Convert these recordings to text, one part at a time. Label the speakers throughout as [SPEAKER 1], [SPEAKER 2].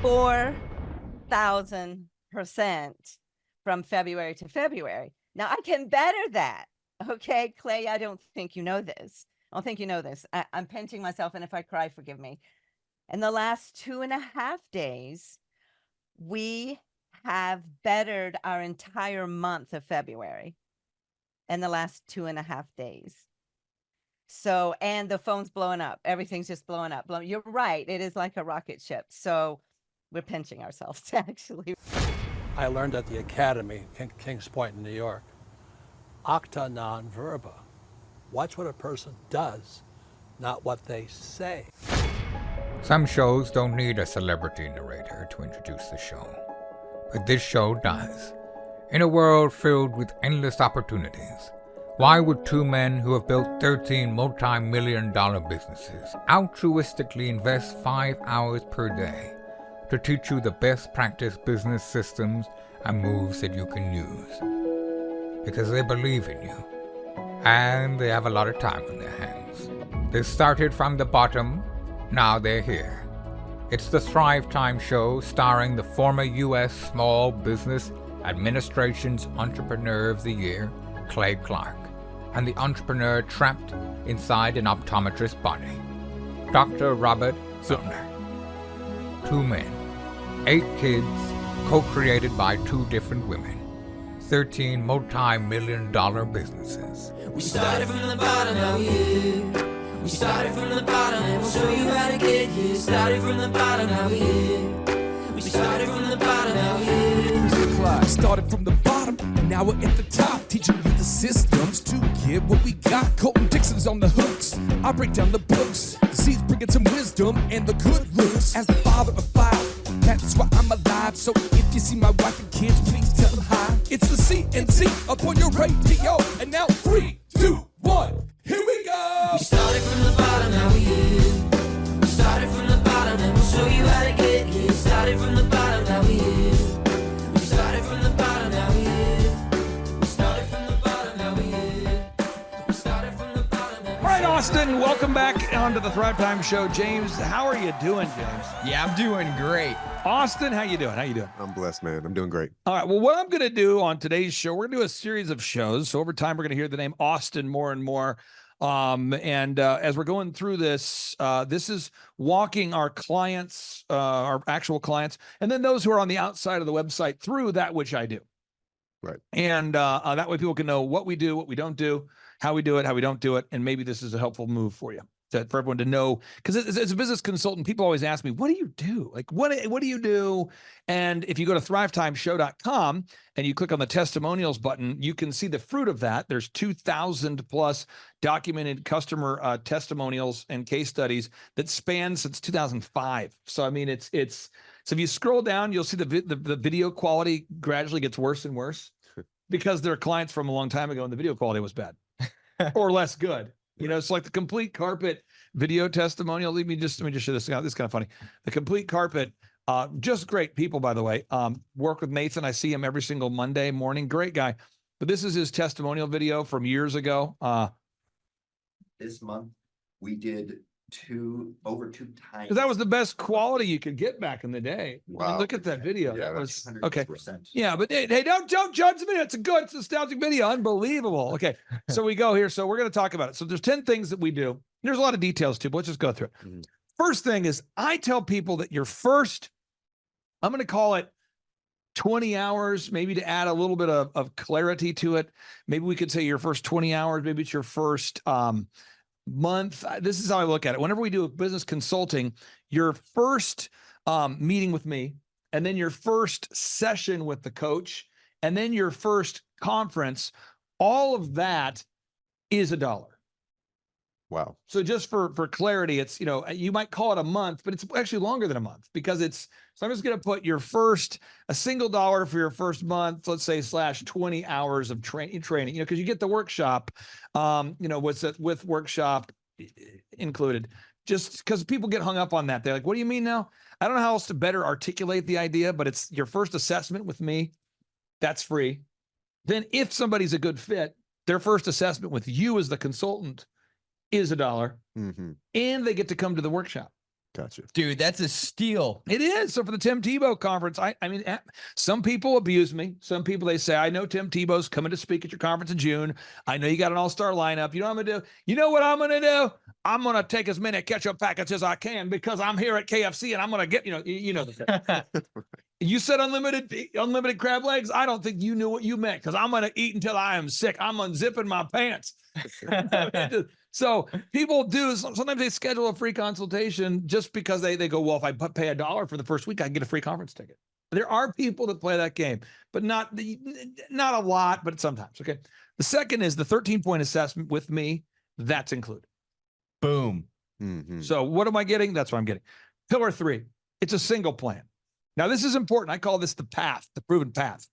[SPEAKER 1] 4,000% from February to February. Now I can better that. Okay, Clay, I don't think you know this. I don't think you know this. I'm pinching myself, and if I cry, forgive me. In the last 2.5 days, we have bettered our entire month of February in the last 2.5 days. So, and the phone's blowing up. Everything's just blowing up. You're right. It is like a rocket ship. So we're pinching ourselves, actually.
[SPEAKER 2] I learned at the academy, Kings Point in New York, acta non verba. Watch what a person does, not what they say.
[SPEAKER 3] Some shows don't need a celebrity narrator to introduce the show, but this show does. In a world filled with endless opportunities, why would two men who have built 13 multi-million-dollar businesses altruistically invest 5 hours per day to teach you the best practice business systems and moves that you can use? Because they believe in you, and they have a lot of time on their hands. They started from the bottom, now they're here. It's the Thrive Time Show, starring the former U.S. Small Business Administration's Entrepreneur of the Year, Clay Clark, and the entrepreneur trapped inside an optometrist's body, Dr. Robert Zillner. 2 men, 8 kids, co-created by 2 different women, 13 multi-million-dollar businesses.
[SPEAKER 4] We started from the bottom, now we're here. We started from the bottom, and we'll show you how to get here. Started from the bottom, now we're here. We started from the bottom, now we're here.
[SPEAKER 5] Mr. Clyde started from the bottom, and now we're at the top, teaching you the systems to get what we got. Colton Dixon's on the hooks, I break down the books. The seeds bringing some wisdom and the good looks. As the father of 5, that's why I'm alive. So if you see my wife and kids, please tell them hi. It's the CNC up on your radio, and now 3, 2, 1, here we go.
[SPEAKER 4] We started from the bottom, now we're here. We started from the bottom, and we'll show you how to get here. Started from the bottom, now we're here. We started from the bottom, now we're here. We started from the bottom, now we're here. We started from the bottom, now we're here.
[SPEAKER 6] All right, Austin, welcome back onto the Thrive Time Show. James, how are you doing, James?
[SPEAKER 7] Yeah, I'm doing great.
[SPEAKER 6] Austin, how you doing? How you doing?
[SPEAKER 8] I'm blessed, man. I'm doing great.
[SPEAKER 6] All right, well, what I'm going to do on today's show, we're going to do a series of shows. So over time, we're going to hear the name Austin more and more. As we're going through this, this is walking our clients, our actual clients, and then those who are on the outside of the website through that which I do.
[SPEAKER 8] Right.
[SPEAKER 6] And that way people can know what we do, what we don't do, how we do it, how we don't do it. And maybe this is a helpful move for you, for everyone to know. Because as a business consultant, people always ask me, what do you do? Like, what do you do? And if you go to thrivetimeshow.com and you click on the testimonials button, you can see the fruit of that. There's 2,000 plus documented customer testimonials and case studies that span since 2005. So, I mean, so if you scroll down, you'll see the video quality gradually gets worse and worse because they're clients from a long time ago and the video quality was bad or less good. You know, it's like the Complete Carpet video testimonial. Let me just show this. This is kind of funny. The Complete Carpet, just great people, by the way. Work with Nathan. I see him every single Monday morning. Great guy. But this is his testimonial video from years ago.
[SPEAKER 9] This month we did over 2 times.
[SPEAKER 6] Because that was the best quality you could get back in the day.
[SPEAKER 8] Wow.
[SPEAKER 6] I mean, look at that video.
[SPEAKER 8] Yeah,
[SPEAKER 6] that was
[SPEAKER 9] 100%.
[SPEAKER 6] okay. Yeah, but hey, don't judge the video. It's a nostalgic video. Unbelievable. Okay, so we go here. So we're going to talk about it. So there's 10 things that we do. There's a lot of details too, but let's just go through it.
[SPEAKER 8] Mhm.
[SPEAKER 6] First thing is I tell people that your first, I'm going to call it 20 hours, maybe to add a little bit of clarity to it. Maybe we could say your first 20 hours. Maybe it's your first month. This is how I look at it. Whenever we do business consulting, your first meeting with me, and then your first session with the coach, and then your first conference, all of that is $1.
[SPEAKER 8] Wow.
[SPEAKER 6] So just for clarity, it's, you might call it a month, but it's actually longer than a month because so I'm just going to put a single dollar for your first month, let's say /20 hours of training, because you get the workshop, with workshop included, just because people get hung up on that. They're like, what do you mean now? I don't know how else to better articulate the idea, but it's your first assessment with me. That's free. Then if somebody's a good fit, their first assessment with you as the consultant is $1,
[SPEAKER 8] Mm-hmm.
[SPEAKER 6] and they get to come to the workshop.
[SPEAKER 8] Gotcha.
[SPEAKER 7] Dude, that's a steal.
[SPEAKER 6] It is. So for the Tim Tebow conference, I mean, some people abuse me. Some people, they say, I know Tim Tebow's coming to speak at your conference in June. I know you got an all-star lineup. You know what I'm going to do? You know what I'm going to do? I'm going to take as many ketchup packets as I can because I'm here at KFC and I'm going to get, you know, you said unlimited crab legs. I don't think you knew what you meant because I'm going to eat until I am sick. I'm unzipping my pants. So people do, sometimes they schedule a free consultation just because they go, well, if I pay $1 for the first week, I can get a free conference ticket. There are people that play that game, but not a lot, but sometimes. Okay. The second is the 13-point assessment with me. That's included.
[SPEAKER 7] Boom.
[SPEAKER 8] Mm-hmm.
[SPEAKER 6] So what am I getting? That's what I'm getting. Pillar 3, it's a single plan. Now this is important. I call this the path, the proven path.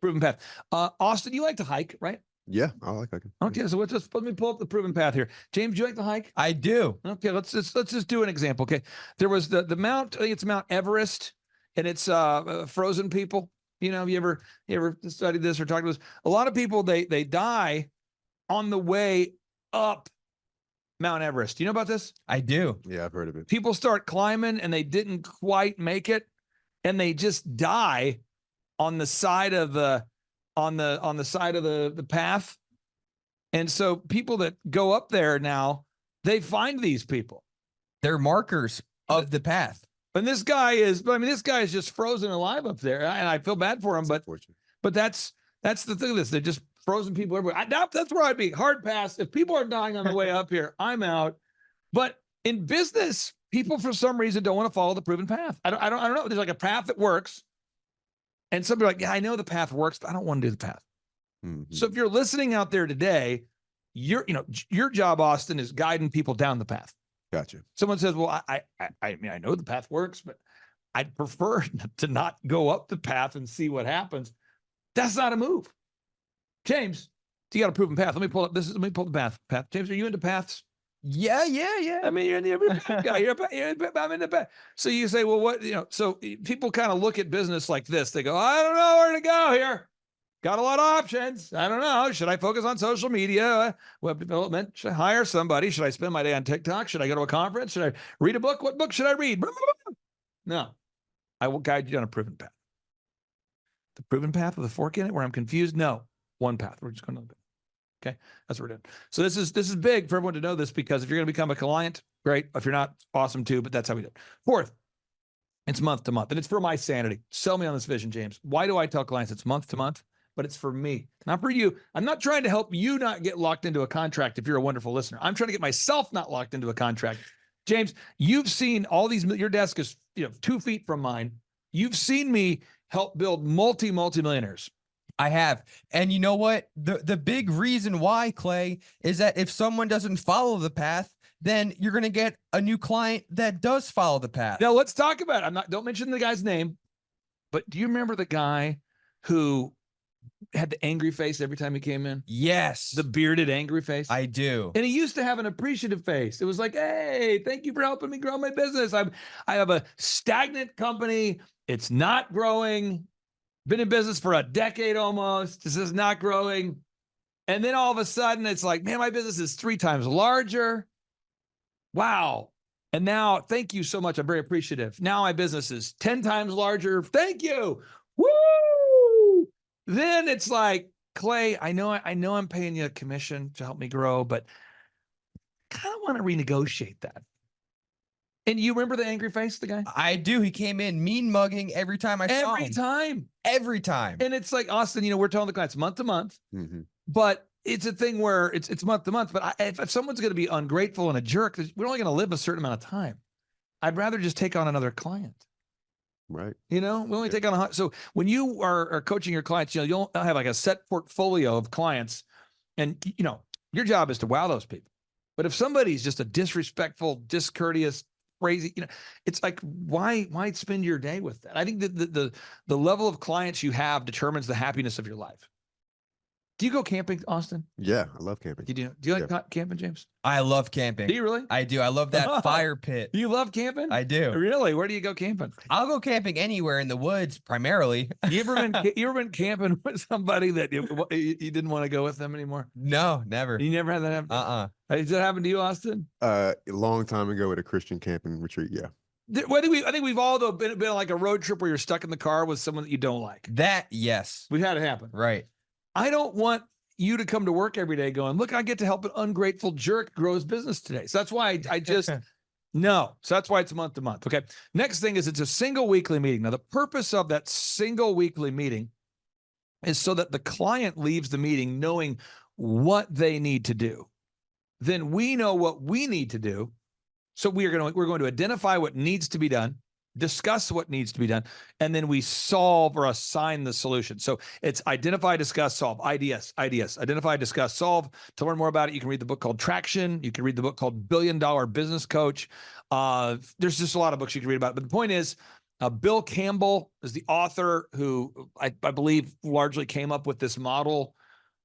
[SPEAKER 6] Proven path. Austin, you like to hike, right?
[SPEAKER 8] Yeah, I like that.
[SPEAKER 6] Okay, so let me pull up the proven path here. James, do you like to hike?
[SPEAKER 7] I do.
[SPEAKER 6] Okay, let's just do an example. Okay, there was the Mount, I think it's Mount Everest, and it's frozen people. You know, you ever studied this or talked to this? A lot of people they die on the way up Mount Everest. Do you know about this?
[SPEAKER 7] I do.
[SPEAKER 8] Yeah, I've heard of it.
[SPEAKER 6] People start climbing and they didn't quite make it, and they just die on the side of the side of the path. And so people that go up there now, they find these people.
[SPEAKER 7] They're markers of the path.
[SPEAKER 6] And this guy is just frozen alive up there. And I feel bad for him, but that's the thing of this. They're just frozen people everywhere. That's where I'd be. Hard pass. If people are dying on the way up here, I'm out. But in business, people for some reason don't want to follow the proven path. I don't know. There's like a path that works. And somebody like, yeah, I know the path works, but I don't want to do the path.
[SPEAKER 8] Mm-hmm.
[SPEAKER 6] So if you're listening out there today, your job, Austin, is guiding people down the path.
[SPEAKER 8] Gotcha.
[SPEAKER 6] Someone says, well, I mean, I know the path works, but I'd prefer to not go up the path and see what happens. That's not a move. James, you got a proven path. Let me pull the path. James, are you into paths?
[SPEAKER 7] Yeah.
[SPEAKER 6] I mean, you're in the guy. I'm in the back. So you say, well, what, so people kind of look at business like this. They go, I don't know where to go here. Got a lot of options. I don't know. Should I focus on social media, web development? Should I hire somebody? Should I spend my day on TikTok? Should I go to a conference? Should I read a book? What book should I read? No, I will guide you down a proven path. The proven path with a fork in it where I'm confused? No, one path. We're just going to. Okay, that's what we're doing. So this is big for everyone to know this, because if you're going to become a client, great. If you're not, awesome too, but that's how we do it. Fourth, it's month to month, and it's for my sanity. Sell me on this vision, James. Why do I tell clients it's month to month? But it's for me, not for you. I'm not trying to help you not get locked into a contract if you're a wonderful listener. I'm trying to get myself not locked into a contract. James, you've seen all these, your desk is 2 feet from mine. You've seen me help build multi-millionaires.
[SPEAKER 7] I have. And you know what? The big reason why, Clay, is that if someone doesn't follow the path, then you're going to get a new client that does follow the path.
[SPEAKER 6] Now let's talk about it. Don't mention the guy's name, but do you remember the guy who had the angry face every time he came in?
[SPEAKER 7] Yes.
[SPEAKER 6] The bearded angry face?
[SPEAKER 7] I do.
[SPEAKER 6] And he used to have an appreciative face. It was like, hey, thank you for helping me grow my business. I have a stagnant company. It's not growing. Been in business for a decade almost. This is not growing. And then all of a sudden it's like, man, my business is 3 times larger. Wow. And now, thank you so much. I'm very appreciative. Now my business is 10 times larger. Thank you. Woo! Then it's like, Clay, I know I'm paying you a commission to help me grow, but I kind of want to renegotiate that. And you remember the angry face, the guy?
[SPEAKER 7] I do. He came in mean mugging every time I saw him. Every time.
[SPEAKER 6] And it's like, Austin, we're telling the clients month to month, but it's a thing where it's month to month. But if someone's going to be ungrateful and a jerk, we're only going to live a certain amount of time. I'd rather just take on another client.
[SPEAKER 8] Right.
[SPEAKER 6] We only take on so when you are coaching your clients, you'll have like a set portfolio of clients, and your job is to wow those people. But if somebody's just a disrespectful, discourteous, crazy, it's like, why spend your day with that? I think that the level of clients you have determines the happiness of your life. Do you go camping, Austin?
[SPEAKER 8] Yeah, I love camping.
[SPEAKER 6] Do you like camping, James?
[SPEAKER 7] I love camping.
[SPEAKER 6] Do you really?
[SPEAKER 7] I do. I love that fire pit.
[SPEAKER 6] You love camping?
[SPEAKER 7] I do.
[SPEAKER 6] Really? Where do you go camping?
[SPEAKER 7] I'll go camping anywhere in the woods, primarily.
[SPEAKER 6] You ever been camping with somebody that you didn't want to go with them anymore?
[SPEAKER 7] No, never.
[SPEAKER 6] You never had that happen?
[SPEAKER 7] Did
[SPEAKER 6] that happen to you, Austin?
[SPEAKER 8] A long time ago at a Christian camping retreat. Yeah.
[SPEAKER 6] I think we've all though been on like a road trip where you're stuck in the car with someone that you don't like.
[SPEAKER 7] That, yes.
[SPEAKER 6] We've had it happen.
[SPEAKER 7] Right.
[SPEAKER 6] I don't want you to come to work every day going, look, I get to help an ungrateful jerk grow his business today. So that's why I just, no. So that's why it's month to month. Okay. Next thing is it's a single weekly meeting. Now, the purpose of that single weekly meeting is so that the client leaves the meeting knowing what they need to do. Then we know what we need to do. So we're going to identify what needs to be done, discuss what needs to be done, and then we solve or assign the solution. So it's identify, discuss, solve, IDS, identify, discuss, solve. To learn more about it, you can read the book called Traction. You can read the book called $1 Billion Business Coach. There's just a lot of books you can read about it. But the point is, Bill Campbell is the author who I believe largely came up with this model,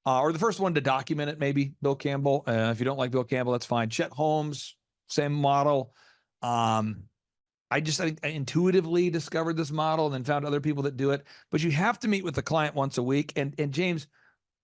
[SPEAKER 6] or the first one to document it, maybe, Bill Campbell. If you don't like Bill Campbell, that's fine. Chet Holmes, same model. I think I intuitively discovered this model and then found other people that do it. But you have to meet with the client once a week. And James,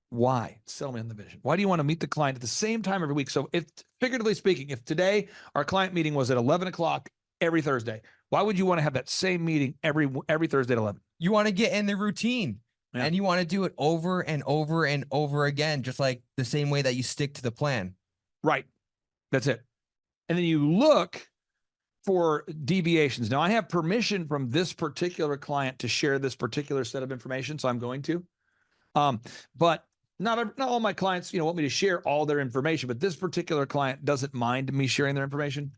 [SPEAKER 6] why? Sell me on the vision. Why do you want to meet the client at the same time every week? So if, figuratively speaking, if today our client meeting was at 11 o'clock every Thursday, why would you want to have that same meeting every Thursday at 11?
[SPEAKER 7] You want to get in the routine.
[SPEAKER 6] Yeah.
[SPEAKER 7] And you want to do it over and over and over again, just like the same way that you stick to the plan.
[SPEAKER 6] Right. That's it. And then you look for deviations. Now, I have permission from this particular client to share this particular set of information, so I'm going to. But not all my clients, want me to share all their information, but this particular client doesn't mind me sharing their information.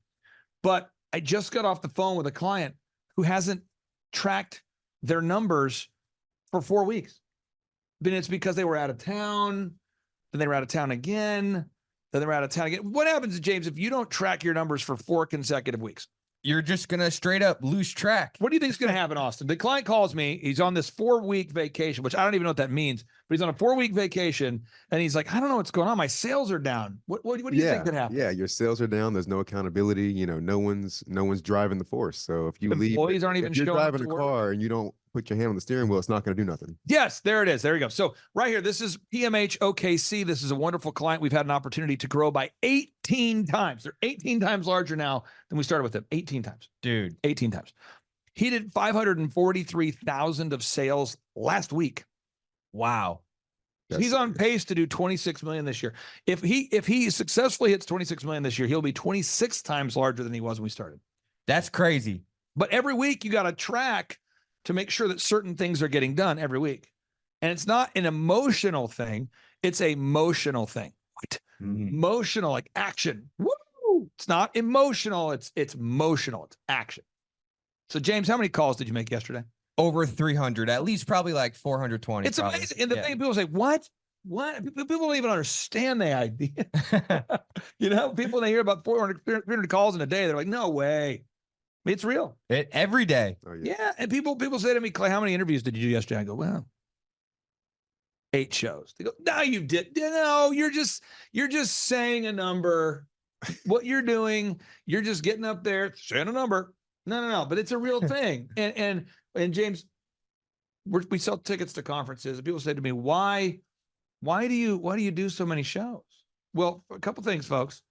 [SPEAKER 6] But I just got off the phone with a client who hasn't tracked their numbers for 4 weeks. Then it's because they were out of town, then they were out of town again, then they were out of town again. What happens, James, if you don't track your numbers for 4 consecutive weeks?
[SPEAKER 7] You're just going to straight up lose track.
[SPEAKER 6] What do you think is going to happen, Austin? The client calls me. He's on this 4-week vacation, which I don't even know what that means, but he's on a 4-week vacation. And he's like, I don't know what's going on. My sales are down. What do you think could happen?
[SPEAKER 8] Yeah, your sales are down. There's no accountability. No one's driving the force. So if you leave,
[SPEAKER 6] employees aren't even
[SPEAKER 8] if you're
[SPEAKER 6] showing up
[SPEAKER 8] driving
[SPEAKER 6] to
[SPEAKER 8] a
[SPEAKER 6] work.
[SPEAKER 8] car and you don't put your hand on the steering wheel, it's not going to do nothing.
[SPEAKER 6] Yes, there it is. There you go. So right here, this is PMH OKC. This is a wonderful client. We've had an opportunity to grow by 18 times. They're 18 times larger now than we started with them. 18 times.
[SPEAKER 7] Dude.
[SPEAKER 6] 18 times. He did 543,000 of sales last week.
[SPEAKER 7] Wow.
[SPEAKER 6] So he's on pace to do 26 million this year. If he successfully hits 26 million this year, he'll be 26 times larger than he was when we started.
[SPEAKER 7] That's crazy.
[SPEAKER 6] But every week you got to track to make sure that certain things are getting done every week. And it's not an emotional thing. It's a motional thing. What? Emotional, like action. Woo! It's not emotional. It's motional. It's action. So James, how many calls did you make yesterday?
[SPEAKER 7] Over 300, at least probably like 420.
[SPEAKER 6] It's amazing. And the thing, people say, what? People don't even understand the idea. People, they hear about 300 calls in a day. They're like, no way. It's real.
[SPEAKER 7] Every day.
[SPEAKER 8] Oh, yeah.
[SPEAKER 6] Yeah. And people say to me, Clay, how many interviews did you do yesterday? I go, well, 8 shows. They go, no, you did. No, you're just saying a number. What you're doing, you're just getting up there, saying a number. No. But it's a real thing. And James, we sell tickets to conferences, and people say to me, why do you do so many shows? Well, a couple things, folks.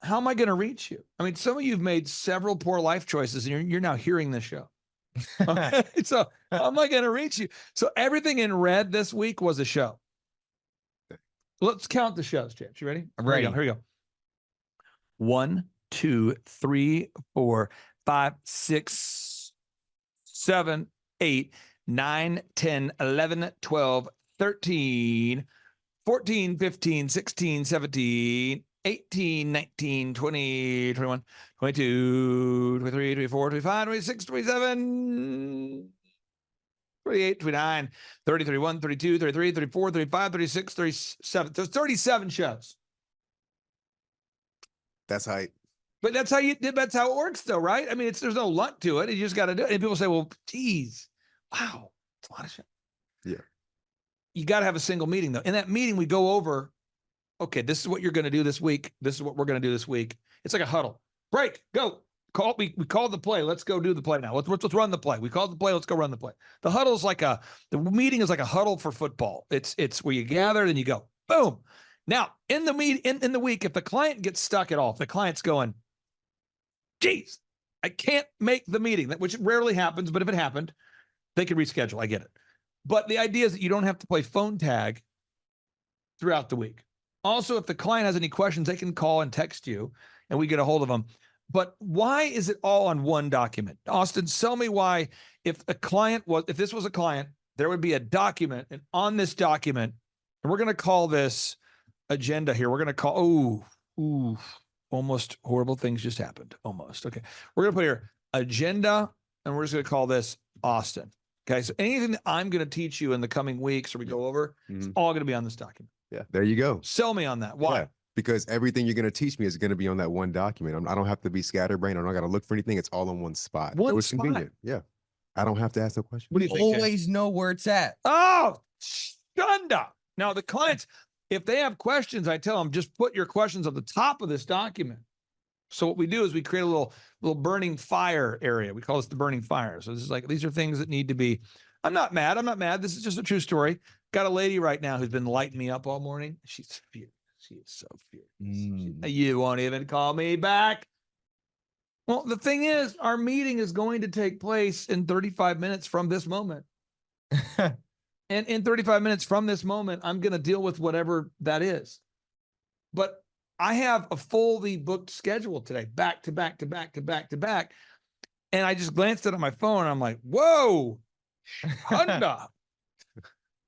[SPEAKER 6] How am I going to reach you? I mean, some of you've made several poor life choices, and you're now hearing this show. Okay? So how am I going to reach you? So everything in red this week was a show. Let's count the shows, James. You ready?
[SPEAKER 7] I'm ready.
[SPEAKER 6] Here we go. 1, 2, 3, 4, 5, 6, 7, 8, 9, 10, 11, 12, 13, 14, 15, 16, 17, 18, 19, 20, 21, 22, 23, 24, 25, 26, 27, 28, 29, 30, 31, 32, 33, 34, 35, 36, 37. There's 37 shows.
[SPEAKER 8] That's hype.
[SPEAKER 6] But that's how it works though, right? I mean, there's no luck to it. You just got to do it. And people say, well, geez, wow, it's a lot of shows.
[SPEAKER 8] Yeah.
[SPEAKER 6] You got to have a single meeting though. In that meeting, we go over, okay, this is what you're going to do this week. This is what we're going to do this week. It's like a huddle. Break, go. We called the play. Let's go do the play now. Let's run the play. We called the play. Let's go run the play. The huddle is the meeting is like a huddle for football. It's where you gather, then you go, boom. Now in the week, if the client gets stuck at all, if the client's going, geez, I can't make the meeting, which rarely happens, but if it happened, they can reschedule. I get it. But the idea is that you don't have to play phone tag throughout the week. Also, if the client has any questions, they can call and text you and we get a hold of them. But why is it all on one document? Austin, tell me why, if this was a client, there would be a document, and on this document, and we're going to call this agenda here. We're going to call, almost horrible things just happened. Almost. Okay. We're going to put here agenda, and we're just going to call this Austin. Okay. So anything that I'm going to teach you in the coming weeks or we go over, it's all going to be on this document.
[SPEAKER 8] Yeah. There you go.
[SPEAKER 6] Sell me on that. Why?
[SPEAKER 8] Yeah, because everything you're going to teach me is going to be on that one document. I don't have to be scatterbrained. I don't got to look for anything. It's all in one spot.
[SPEAKER 6] One
[SPEAKER 8] It was
[SPEAKER 6] spot.
[SPEAKER 8] convenient. Yeah. I don't have to ask no questions.
[SPEAKER 6] What do you think, Jay?
[SPEAKER 7] Always know where it's at.
[SPEAKER 6] Oh, shunda. Now the clients, if they have questions, I tell them just put your questions on the top of this document. So what we do is we create a little burning fire area. We call this the burning fire. So this is like, these are things that need to be, I'm not mad. This is just a true story. Got a lady right now who's been lighting me up all morning. She's furious. She is so furious. You won't even call me back. Well, the thing is, our meeting is going to take place in 35 minutes from this moment. And in 35 minutes from this moment, I'm going to deal with whatever that is. But I have a fully booked schedule today, back to back to back to back to back. And I just glanced at it on my phone and I'm like, whoa, Honda.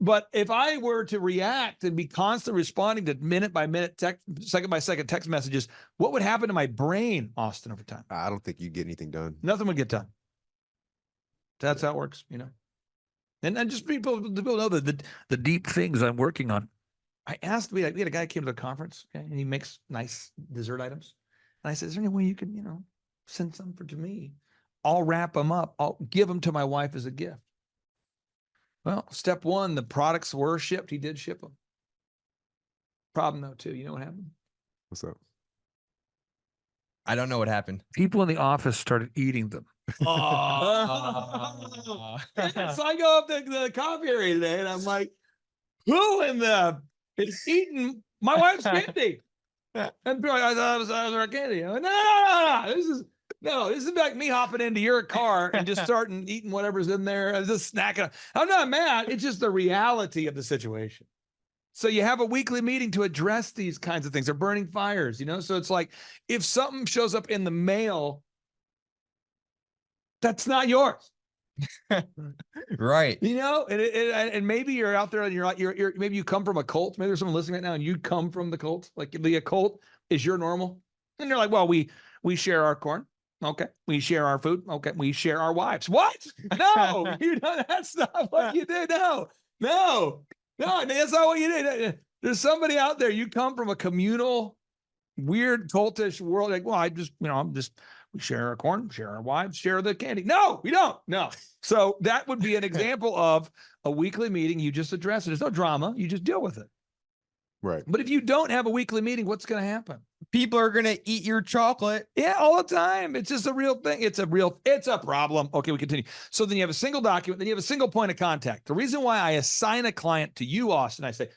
[SPEAKER 6] But if I were to react and be constantly responding to minute by minute, second by second text messages, what would happen to my brain, Austin, over time?
[SPEAKER 8] I don't think you'd get anything done.
[SPEAKER 6] Nothing would get done. That's how it works, you know. And just people know the deep things I'm working on. I asked, we had a guy who came to the conference, okay, and he makes nice dessert items. And I said, is there any way you can, send some to me? I'll wrap them up. I'll give them to my wife as a gift. Well, step one, the products were shipped. He did ship them. Problem though, too. You know what happened?
[SPEAKER 8] What's up?
[SPEAKER 7] I don't know what happened.
[SPEAKER 6] People in the office started eating them.
[SPEAKER 7] Oh.
[SPEAKER 6] So I go up to the coffee area today and I'm like, who in the is eating my wife's candy? And people are like, I thought it was our candy. I'm like, no. This is like me hopping into your car and just starting eating whatever's in there. I'm just snacking. I'm not mad. It's just the reality of the situation. So you have a weekly meeting to address these kinds of things. They're burning fires, So it's like if something shows up in the mail, that's not yours.
[SPEAKER 7] Right.
[SPEAKER 6] And maybe you're out there and you're maybe you come from a cult. Maybe there's someone listening right now and you come from the cult. Like the cult is your normal. And they're like, well, we share our corn. Okay. We share our food. Okay. We share our wives. What? No, that's not what you do. No, that's not what you do. There's somebody out there. You come from a communal, weird, cultish world. Like, well, we share our corn, share our wives, share the candy. No, we don't. No. So that would be an example of a weekly meeting. You just address it. There's no drama. You just deal with it.
[SPEAKER 8] Right.
[SPEAKER 6] But if you don't have a weekly meeting, what's going to happen?
[SPEAKER 7] People are going to eat your chocolate.
[SPEAKER 6] Yeah, all the time. It's just a real thing. It's a problem. Okay, we continue. So then you have a single document, then you have a single point of contact. The reason why I assign a client to you, Austin, I say,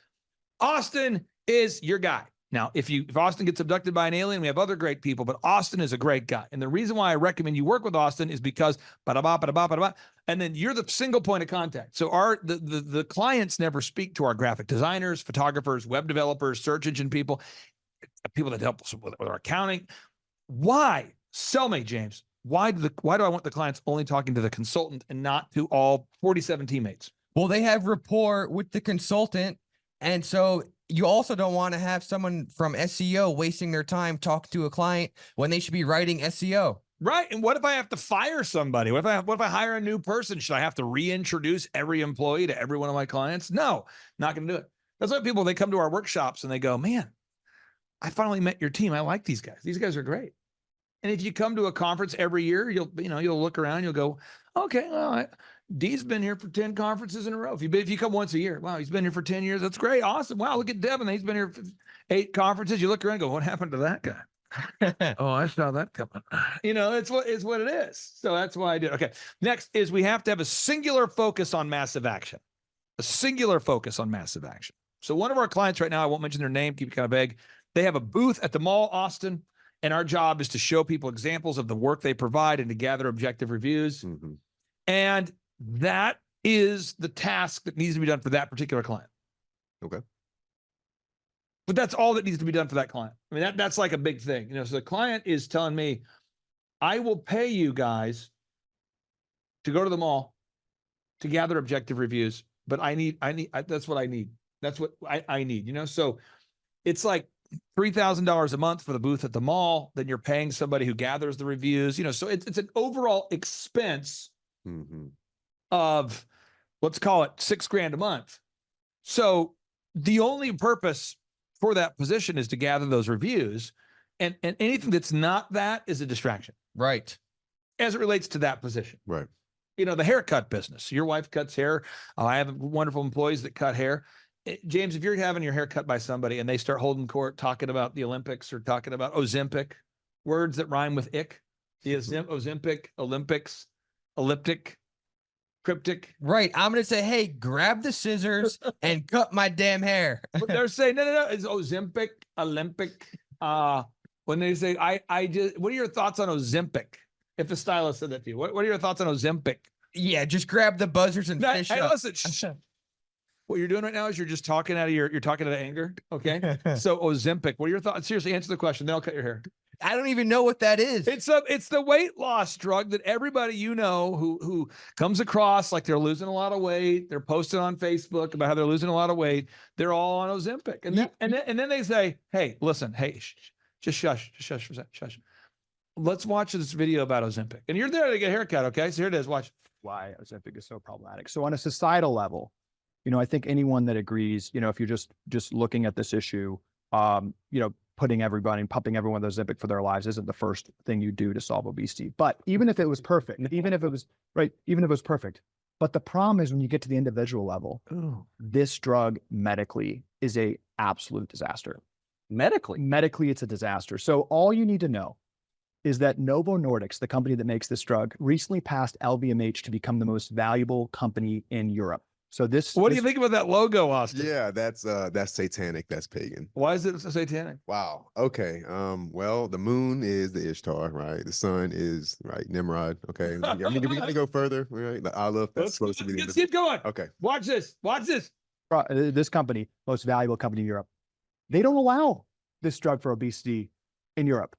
[SPEAKER 6] Austin is your guy. Now, if Austin gets abducted by an alien, we have other great people, but Austin is a great guy. And the reason why I recommend you work with Austin is because and then you're the single point of contact. So the clients never speak to our graphic designers, photographers, web developers, search engine people that help us with our accounting. Why? Sell me, James. Why do I want the clients only talking to the consultant and not to all 47 teammates?
[SPEAKER 7] Well, they have rapport with the consultant. And so you also don't want to have someone from SEO wasting their time talking to a client when they should be writing SEO.
[SPEAKER 6] Right. And what if I have to fire somebody? What if I hire a new person? Should I have to reintroduce every employee to every one of my clients? No, not going to do it. That's why they come to our workshops and they go, man, I finally met your team. I like these guys. These guys are great. And if you come to a conference every year, you'll look around, you'll go, okay, well, Dee's been here for 10 conferences in a row. If you come once a year, wow, he's been here for 10 years. That's great. Awesome. Wow, look at Devin. He's been here for 8 conferences. You look around and go, what happened to that guy? Oh, I saw that coming. It's what it is. So that's why I did. Okay. Next is we have to have a singular focus on massive action. A singular focus on massive action. So one of our clients right now, I won't mention their name, keep it kind of vague. They have a booth at the mall, Austin, And our job is to show people examples of the work they provide and to gather objective reviews.
[SPEAKER 8] Mhm.
[SPEAKER 6] And that is the task that needs to be done for that particular client.
[SPEAKER 8] Okay.
[SPEAKER 6] But that's all that needs to be done for that client. I mean, that's like a big thing. So the client is telling me, I will pay you guys to go to the mall to gather objective reviews, but that's what I need. That's what I need, So it's like $3,000 a month for the booth at the mall. Then you're paying somebody who gathers the reviews, so it's an overall expense
[SPEAKER 8] Mhm.
[SPEAKER 6] of, let's call it $6,000 a month. So the only purpose for that position is to gather those reviews, and anything that's not that is a distraction.
[SPEAKER 7] Right.
[SPEAKER 6] As it relates to that position.
[SPEAKER 8] Right.
[SPEAKER 6] The haircut business. Your wife cuts hair. I have wonderful employees that cut hair. James, if you're having your hair cut by somebody and they start holding court talking about the Olympics or talking about Ozempic, words that rhyme with ick, the Ozempic, Olympics, elliptic, cryptic.
[SPEAKER 7] Right. I'm going to say, hey, grab the scissors and cut my damn hair.
[SPEAKER 6] But they're saying, no, it's Ozempic, Olympic. When they say, what are your thoughts on Ozempic? If a stylist said that to you, what are your thoughts on Ozempic?
[SPEAKER 7] Yeah, just grab the buzzers and finish up.
[SPEAKER 6] Listen, what you're doing right now is you're just talking you're talking out of anger. Okay. So Ozempic, what are your thoughts? Seriously, answer the question. Then I'll cut your hair.
[SPEAKER 7] I don't even know what that is.
[SPEAKER 6] It's the weight loss drug that everybody who comes across like they're losing a lot of weight. They're posting on Facebook about how they're losing a lot of weight. They're all on Ozempic, and then they say, "Hey, listen, hey, just shush, shush. Let's watch this video about Ozempic." And you're there to get a haircut, okay? So here it is. Watch.
[SPEAKER 10] Why Ozempic is so problematic. So on a societal level, I think anyone that agrees, if you're just looking at this issue, pumping everyone with Ozempic for their lives isn't the first thing you do to solve obesity. But even if it was perfect, even if it was perfect, but the problem is when you get to the individual level, this drug medically is a absolute disaster. Medically, it's a disaster. So all you need to know is that Novo Nordisk, the company that makes this drug, recently passed LVMH to become the most valuable company in Europe. So
[SPEAKER 6] what do you think about that logo, Austin?
[SPEAKER 8] Yeah, that's satanic. That's pagan.
[SPEAKER 6] Why is it satanic?
[SPEAKER 8] Wow. Okay. Well, the moon is the Ishtar, right? The sun is Nimrod. Okay. I mean, we gotta go further, right? The Aleph, that's supposed to be.
[SPEAKER 6] Let's keep going.
[SPEAKER 8] Okay.
[SPEAKER 6] Watch this.
[SPEAKER 10] This company, most valuable company in Europe, they don't allow this drug for obesity in Europe.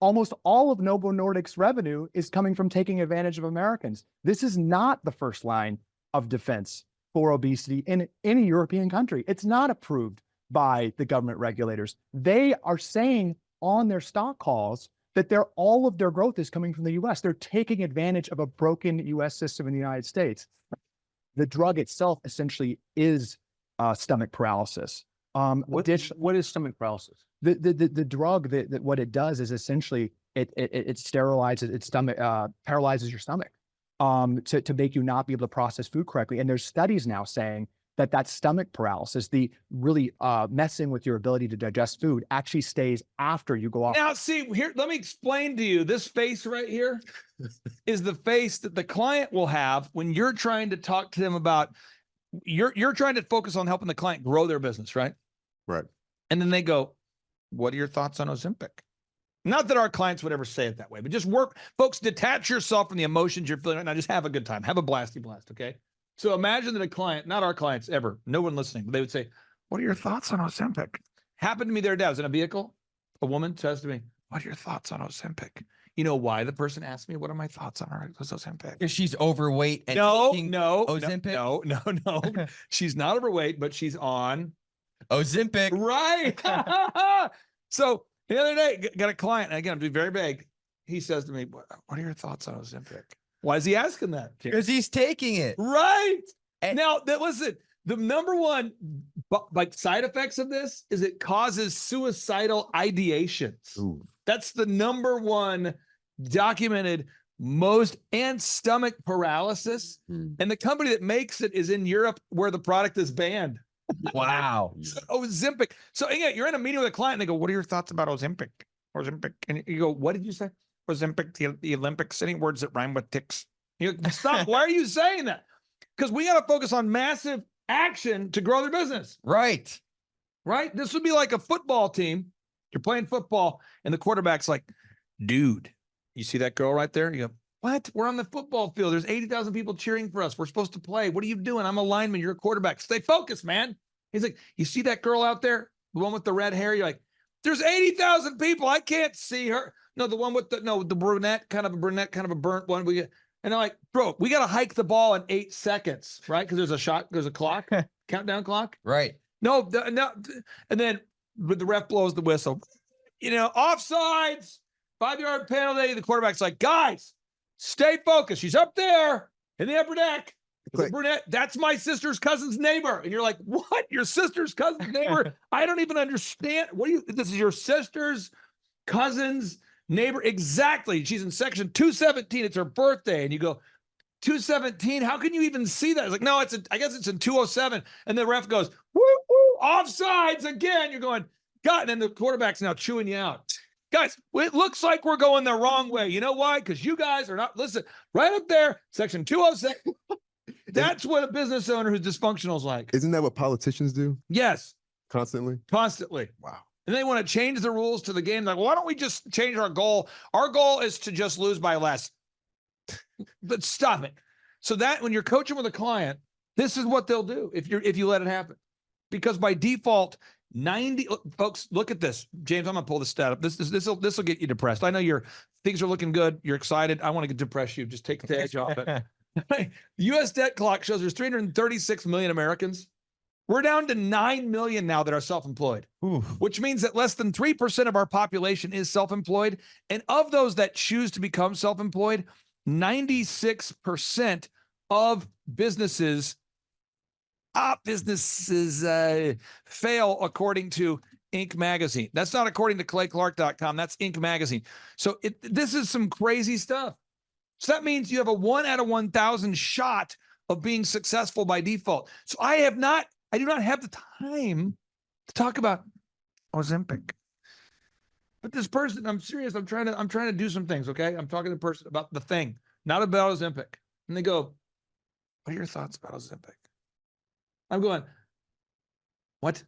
[SPEAKER 10] Almost all of Novo Nordisk's revenue is coming from taking advantage of Americans. This is not the first line of defense for obesity in any European country. It's not approved by the government regulators. They are saying on their stock calls that all of their growth is coming from the US. They're taking advantage of a broken US system in the United States. The drug itself essentially is stomach paralysis.
[SPEAKER 11] What is stomach paralysis?
[SPEAKER 10] The drug that what it does is essentially it sterilizes its stomach, paralyzes your stomach, to make you not be able to process food correctly. And there's studies now saying that stomach paralysis, the really messing with your ability to digest food, actually stays after you go off.
[SPEAKER 6] Now, see here, let me explain to you. This face right here is the face that the client will have when you're trying to talk to them about. You're trying to focus on helping the client grow their business, right?
[SPEAKER 8] Right.
[SPEAKER 6] And then they go, what are your thoughts on Ozempic? Not that our clients would ever say it that way, but just folks, detach yourself from the emotions you're feeling right now. Just have a good time. Have a blasty blast, okay? So imagine that a client, not our clients ever, no one listening, but they would say, what are your thoughts on Ozempic? Happened to me the other day. I was in a vehicle. A woman says to me, what are your thoughts on Ozempic? You know why the person asked me, what are my thoughts on Ozempic?
[SPEAKER 7] If she's overweight and taking Ozempic?
[SPEAKER 6] No. She's not overweight, but she's on
[SPEAKER 7] Ozempic.
[SPEAKER 6] Right. So the other day, got a client, and again, I'm being very vague. He says to me, what are your thoughts on Ozempic? Why is he asking that?
[SPEAKER 7] Because he's taking it.
[SPEAKER 6] Right. Now, listen, the number one side effects of this is it causes suicidal ideations.
[SPEAKER 8] Ooh.
[SPEAKER 6] That's the number one documented and stomach paralysis. And the company that makes it is in Europe where the product is banned.
[SPEAKER 7] Wow.
[SPEAKER 6] Ozempic. So again, you're in a meeting with a client and they go, what are your thoughts about Ozempic? And you go, what did you say? Ozempic, the Olympics, any words that rhyme with ticks. You go, stop. Why are you saying that? Because we got to focus on massive action to grow their business.
[SPEAKER 7] Right.
[SPEAKER 6] This would be like a football team You're playing football, and the quarterback's like, dude, you see that girl right there? You go, what? We're on the football field. There's 80,000 people cheering for us. We're supposed to play. What are you doing? I'm a lineman. You're a quarterback. Stay focused, man. He's like, you see that girl out there? The one with the red hair? You're like, there's 80,000 people. I can't see her. No, the one with the brunette, kind of a burnt one. And they're like, bro, we got to hike the ball in 8 seconds, right? Because there's a clock, countdown clock.
[SPEAKER 7] Right.
[SPEAKER 6] No. And then the ref blows the whistle. Offsides, 5-yard penalty. The quarterback's like, guys, stay focused. She's up there in the upper deck. The brunette, that's my sister's cousin's neighbor. And you're like, what? Your sister's cousin's neighbor? I don't even understand. This is your sister's cousin's neighbor? Exactly. She's in section 217. It's her birthday. And you go, 217? How can you even see that? It's like, no, I guess it's in 207. And the ref goes, woo, woo, offsides again. You're going, God. And then the quarterback's now chewing you out. Guys, it looks like we're going the wrong way. You know why? Because you guys are not, listen, right up there, section 207. That's what a business owner who's dysfunctional is like.
[SPEAKER 8] Isn't that what politicians do?
[SPEAKER 6] Yes.
[SPEAKER 8] Constantly?
[SPEAKER 6] Constantly.
[SPEAKER 8] Wow.
[SPEAKER 6] And they want to change the rules to the game. Like, why don't we just change our goal? Our goal is to just lose by less. But stop it. So that when you're coaching with a client, this is what they'll do if you let it happen. Because by default, 90 folks, look at this. James, I'm gonna pull this stat up. This will get you depressed. I know things are looking good. You're excited. I want to depress you. Just take the edge off it. The U.S. debt clock shows there's 336 million Americans. We're down to 9 million now that are self-employed, which means that less than 3% of our population is self-employed. And of those that choose to become self-employed, 96% of businesses fail, according to Inc. magazine. That's not according to clayclark.com. That's Inc. magazine. So this is some crazy stuff. So that means you have a 1 out of 1,000 shot of being successful by default. So I do not have the time to talk about Ozempic. But this person, I'm serious. I'm trying to do some things. Okay. I'm talking to the person about the thing, not about Ozempic. And they go, what are your thoughts about Ozempic? I'm going, what?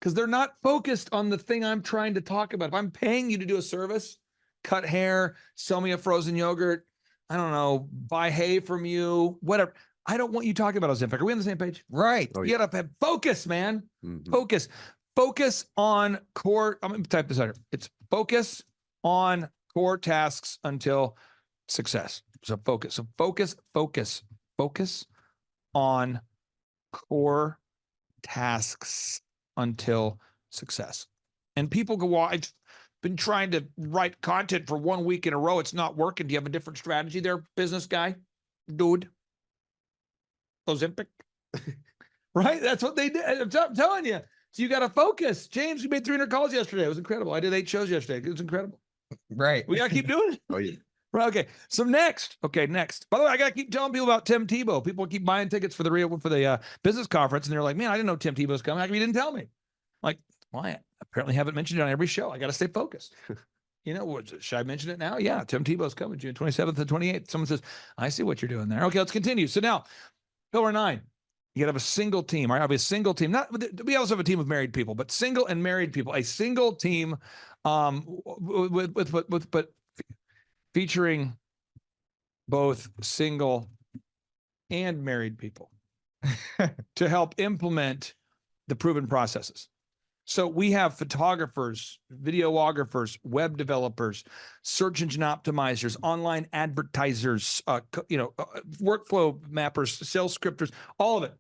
[SPEAKER 6] Because they're not focused on the thing I'm trying to talk about. If I'm paying you to do a service, cut hair, sell me a frozen yogurt, I don't know, buy hay from you, whatever. I don't want you talking about Ozempic. Are we on the same page?
[SPEAKER 7] Right.
[SPEAKER 8] Oh,
[SPEAKER 6] You gotta have focus, man. Focus. Focus on core. I'm gonna type this out here. It's focus on core tasks until success. So focus. So focus on core tasks until success. And people go, well, I've been trying to write content for 1 week in a row. It's not working. Do you have a different strategy there, business guy? Dude. Ozempic. Right? That's what they did. I'm telling you. So you got to focus. James, you made 300 calls yesterday. It was incredible. I did 8 shows yesterday. It was incredible.
[SPEAKER 7] Right.
[SPEAKER 6] We got to keep doing it.
[SPEAKER 8] Oh, yeah.
[SPEAKER 6] Right. Okay. So next. By the way, I got to keep telling people about Tim Tebow. People keep buying tickets for the business conference, and they're like, man, I didn't know Tim Tebow's coming. How come you didn't tell me? Like, well, I apparently haven't mentioned it on every show. I got to stay focused. Should I mention it now? Yeah. Tim Tebow's coming June 27th and 28th. Someone says, I see what you're doing there. Okay, let's continue. So now, pillar 9. You got to have a single team. All right, I'll be a single team. We also have a team of married people, but single and married people. A single team, but featuring both single and married people to help implement the proven processes. So we have photographers, videographers, web developers, search engine optimizers, online advertisers, workflow mappers, sales scripters, all of it.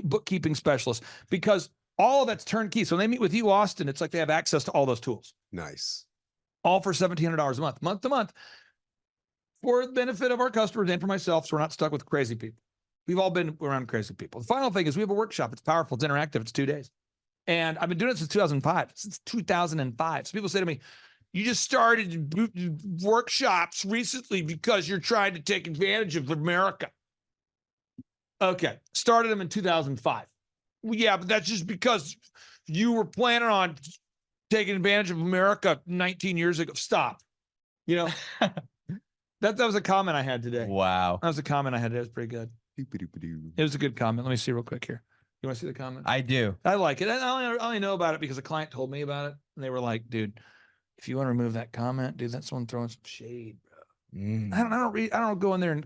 [SPEAKER 6] Bookkeeping specialists, because all of that's turnkey. So when they meet with you, Austin, it's like they have access to all those tools.
[SPEAKER 8] Nice.
[SPEAKER 6] All for $1,700 a month to month, for the benefit of our customers and for myself. So we're not stuck with crazy people. We've all been around crazy people. The final thing is we have a workshop. It's powerful. It's interactive. It's 2 days. And I've been doing it since 2005. So people say to me, you just started workshops recently because you're trying to take advantage of America. Okay, started them in 2005. Well, yeah, but that's just because you were planning on taking advantage of America 19 years ago. Stop. That was a comment I had today.
[SPEAKER 7] Wow.
[SPEAKER 6] That was a comment I had today. It was pretty good. It was a good comment. Let me see real quick here. You want to see the comment?
[SPEAKER 7] I do.
[SPEAKER 6] I like it. I only know about it because a client told me about it. And they were like, dude, if you want to remove that comment, dude, that's someone throwing some shade, bro.
[SPEAKER 7] Mm.
[SPEAKER 6] I don't go in there and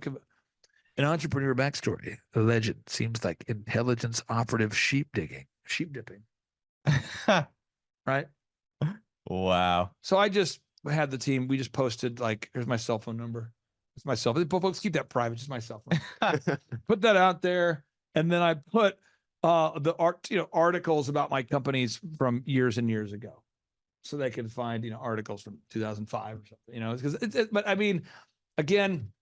[SPEAKER 6] an entrepreneur backstory. Alleged seems like intelligence operative sheep dipping. Right?
[SPEAKER 7] Wow.
[SPEAKER 6] So I just had the team, we just posted like, here's my cell phone number. It's my cell phone. Folks, keep that private, just my cell phone. Put that out there. And then I put articles about my companies from years and years ago. So they can find, articles from 2005 or something, because but I mean, again,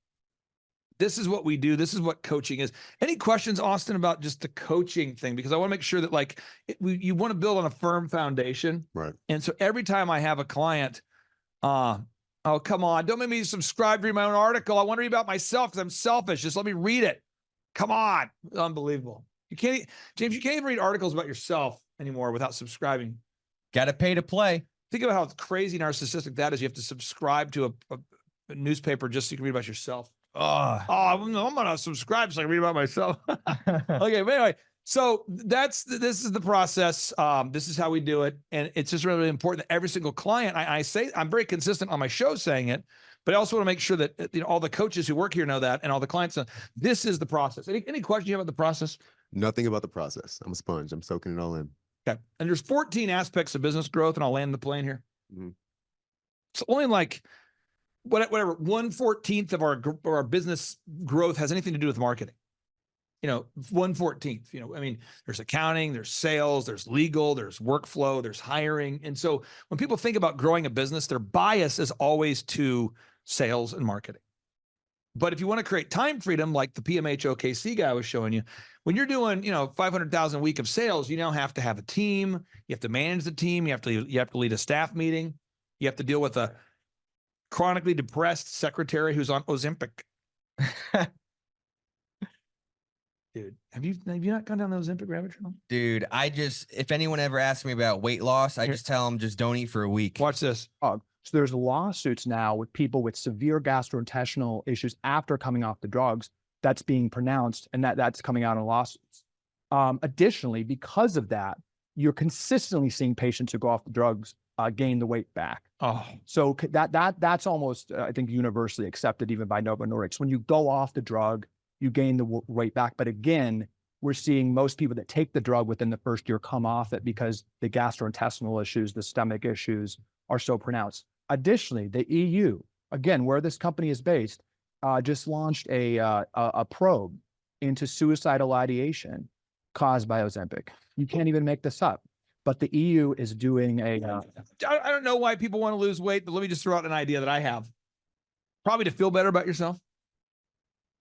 [SPEAKER 6] this is what we do. This is what coaching is. Any questions, Austin, about just the coaching thing? Because I want to make sure that you want to build on a firm foundation.
[SPEAKER 8] Right.
[SPEAKER 6] And so every time I have a client, oh, come on, don't make me subscribe to read my own article. I want to read about myself because I'm selfish. Just let me read it. Come on. Unbelievable. James, you can't even read articles about yourself anymore without subscribing.
[SPEAKER 7] Got to pay to play.
[SPEAKER 6] Think about how crazy narcissistic that is. You have to subscribe to a newspaper just so you can read about yourself.
[SPEAKER 7] Oh,
[SPEAKER 6] I'm going to subscribe so I can read about myself. Okay, but anyway, so this is the process. This is how we do it. And it's just really important that every single client, I say, I'm very consistent on my show saying it, but I also want to make sure that all the coaches who work here know that, and all the clients know this is the process. Any questions you have about the process?
[SPEAKER 8] Nothing about the process. I'm a sponge. I'm soaking it all in.
[SPEAKER 6] Okay. And there's 14 aspects of business growth, and I'll land the plane here.
[SPEAKER 8] Mm-hmm.
[SPEAKER 6] So only like whatever 1/14 of our business growth has anything to do with marketing. 1/14. I mean, there's accounting, there's sales, there's legal, there's workflow, there's hiring. And so when people think about growing a business, their bias is always to sales and marketing. But if you want to create time freedom, like the PMH OKC guy was showing you, when you're doing, 500,000 a week of sales, you now have to have a team. You have to manage the team. You have to lead a staff meeting. You have to deal with a chronically depressed secretary who's on Ozempic. Dude, have you not gone down the Ozempic rabbit trail?
[SPEAKER 7] dude, if anyone ever asks me about weight loss, I just tell them just don't eat for a week.
[SPEAKER 6] Watch this.
[SPEAKER 10] So there's lawsuits now with people with severe gastrointestinal issues after coming off the drugs that's being pronounced, and that's coming out in lawsuits. Additionally, because of that, you're consistently seeing patients who go off the drugs gain the weight back.
[SPEAKER 6] Oh,
[SPEAKER 10] So that's almost, I think, universally accepted even by Novo Nordisk. When you go off the drug, you gain the weight back. But again, we're seeing most people that take the drug within the first year come off it because the gastrointestinal issues, the stomach issues are so pronounced. Additionally, the EU, again, where this company is based, just launched a probe into suicidal ideation caused by Ozempic. You can't even make this up. But the EU is doing
[SPEAKER 6] I don't know why people want to lose weight, but let me just throw out an idea that I have. Probably to feel better about yourself.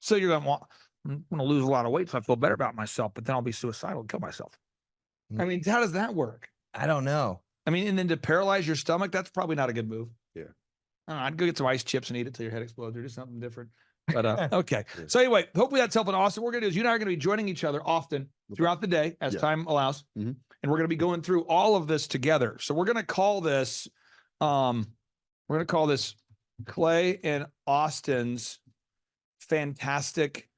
[SPEAKER 6] So you're going, well, I'm going to lose a lot of weight so I feel better about myself, but then I'll be suicidal and kill myself. I mean, how does that work?
[SPEAKER 7] I don't know.
[SPEAKER 6] I mean, and then to paralyze your stomach, that's probably not a good move.
[SPEAKER 8] Yeah.
[SPEAKER 6] I don't know, I'd go get some ice chips and eat it till your head explodes or do something different. But okay. So anyway, hopefully that's helping. Austin, what we're going to do is you and I are going to be joining each other often throughout the day as time allows.
[SPEAKER 8] Mhm.
[SPEAKER 6] And we're going to be going through all of this together. So we're going to call this, Clay and Austin's fantastic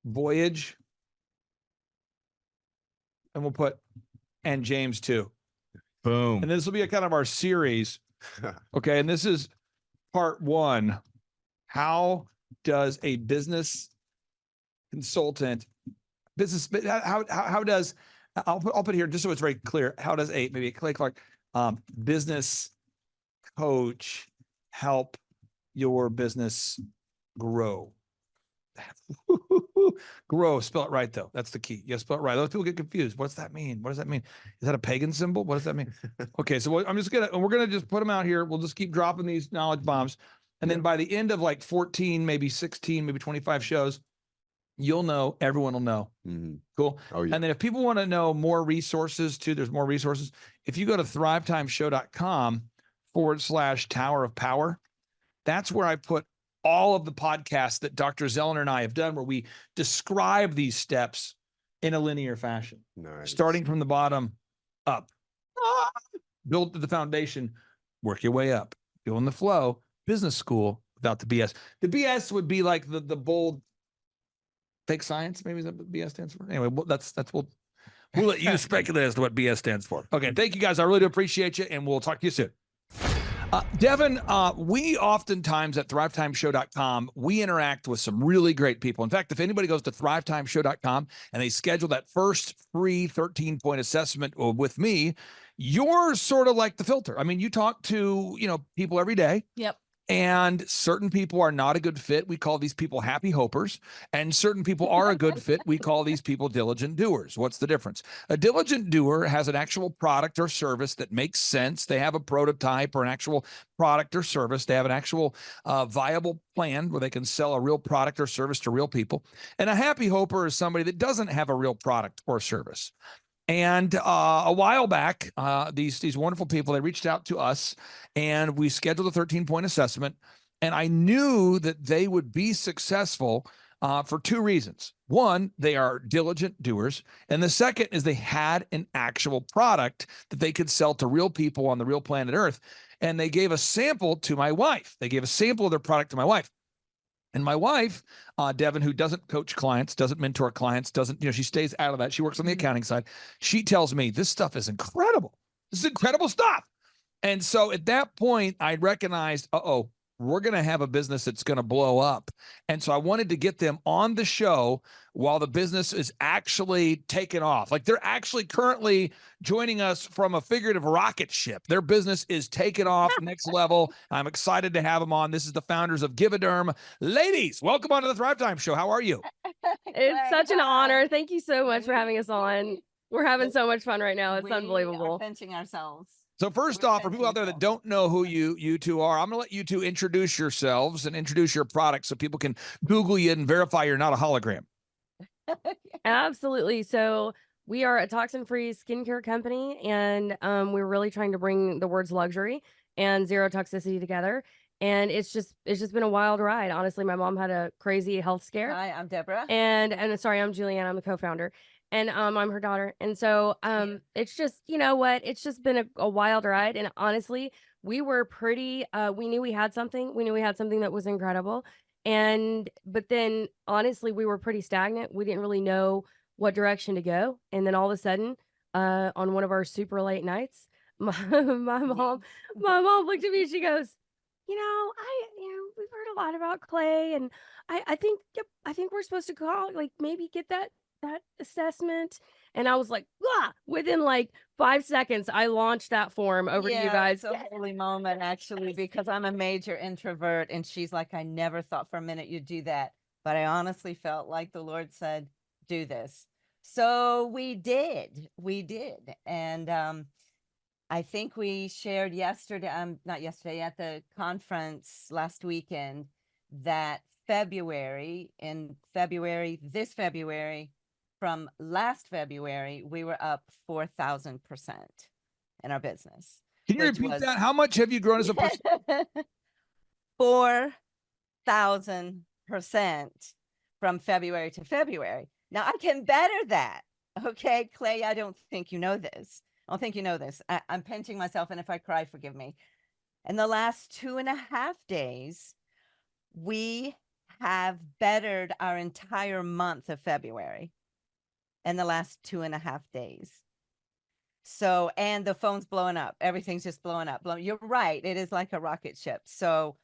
[SPEAKER 6] voyage. And we'll put, and James too.
[SPEAKER 7] Boom.
[SPEAKER 6] And this will be a kind of our series. Okay. And this is part 1. How does a business consultant, how does, I'll put here just so it's very clear. How does maybe a Clay Clark business coach help your business grow? Grow, spell it right though. That's the key. You spell it right. Those people get confused. What's that mean? What does that mean? Is that a pagan symbol? What does that mean? Okay, so we're gonna just put them out here. We'll just keep dropping these knowledge bombs. And then by the end of like 14, maybe 16, maybe 25 shows, you'll know, everyone will know.
[SPEAKER 8] Mm-hmm.
[SPEAKER 6] Cool.
[SPEAKER 8] Oh, yeah.
[SPEAKER 6] And then if people want to know more resources too, there's more resources. If you go to thrivetimeshow.com/Tower of Power, that's where I put all of the podcasts that Dr. Zellner and I have done, where we describe these steps in a linear fashion, starting from the bottom up. Build the foundation, work your way up, feeling the flow, business school without the BS. The BS would be like the bold fake science. Maybe is that what BS stands for? Anyway, we'll We'll let you speculate as to what BS stands for. Okay, thank you guys. I really do appreciate you, and we'll talk to you soon. Devin, we oftentimes at thrivetimeshow.com, we interact with some really great people. In fact, if anybody goes to thrivetimeshow.com and they schedule that first free 13-point assessment with me, you're sort of like the filter. I mean, you talk to, people every day.
[SPEAKER 12] Yep.
[SPEAKER 6] And certain people are not a good fit. We call these people happy hopers. And certain people are a good fit. We call these people diligent doers. What's the difference? A diligent doer has an actual product or service that makes sense. They have a prototype or an actual product or service. They have an actual viable plan where they can sell a real product or service to real people. And a happy hoper is somebody that doesn't have a real product or service. And a while back, these wonderful people, they reached out to us and we scheduled a 13-point assessment. And I knew that they would be successful for two reasons. One, they are diligent doers. And the second is they had an actual product that they could sell to real people on the real planet Earth. And they gave a sample to my wife. They gave a sample of their product to my wife. And my wife, Devin, who doesn't coach clients, doesn't mentor clients, she stays out of that. She works on the accounting side. She tells me this stuff is incredible. This is incredible stuff. And so at that point, I recognized, we're going to have a business that's going to blow up. And so I wanted to get them on the show while the business is actually taking off. Like they're actually currently joining us from a figurative rocket ship. Their business is taking off next level. I'm excited to have them on. This is the founders of Givaderm. Ladies, welcome on to the Thrive Time Show. How are you?
[SPEAKER 12] It's such an honor. Thank you so much for having us on. We're having so much fun right now. It's
[SPEAKER 1] We are
[SPEAKER 12] unbelievable.
[SPEAKER 1] pinching ourselves.
[SPEAKER 6] So first off, for people out there that don't know who you two are, I'm going to let you two introduce yourselves and introduce your product so people can Google you and verify you're not a hologram.
[SPEAKER 12] Absolutely. So we are a toxin-free skincare company, and we're really trying to bring the words luxury and zero toxicity together. And it's just been a wild ride. Honestly, my mom had a crazy health scare.
[SPEAKER 1] Hi, I'm Deborah.
[SPEAKER 12] And sorry, I'm Julianne. I'm the co-founder. And I'm her daughter. And so it's just, you know what? It's just been a wild ride. And honestly, we were pretty we knew we had something. We knew we had something that was incredible. But then honestly, we were pretty stagnant. We didn't really know what direction to go. And then all of a sudden, on one of our super late nights, my mom looked at me and she goes, we've heard a lot about Clay, and I think we're supposed to call, like, maybe get that assessment. And I was like, within like 5 seconds, I launched that form over to you guys.
[SPEAKER 1] It's a holy moment, actually, because I'm a major introvert. And she's like, I never thought for a minute you'd do that. But I honestly felt like the Lord said, do this. So we did. And I think we shared not yesterday, at the conference last weekend, that this February, from last February, we were up 4,000% in our business.
[SPEAKER 6] Can you repeat that? How much have you grown as a person?
[SPEAKER 1] 4,000% from February to February. Now I can better that. Okay, Clay, I don't think you know this. I'm pinching myself, and if I cry, forgive me. In the last 2.5 days, we have bettered our entire month of February in the last 2.5 days. So, and the phone's blowing up. Everything's just blowing up. You're right. It is like a rocket ship. So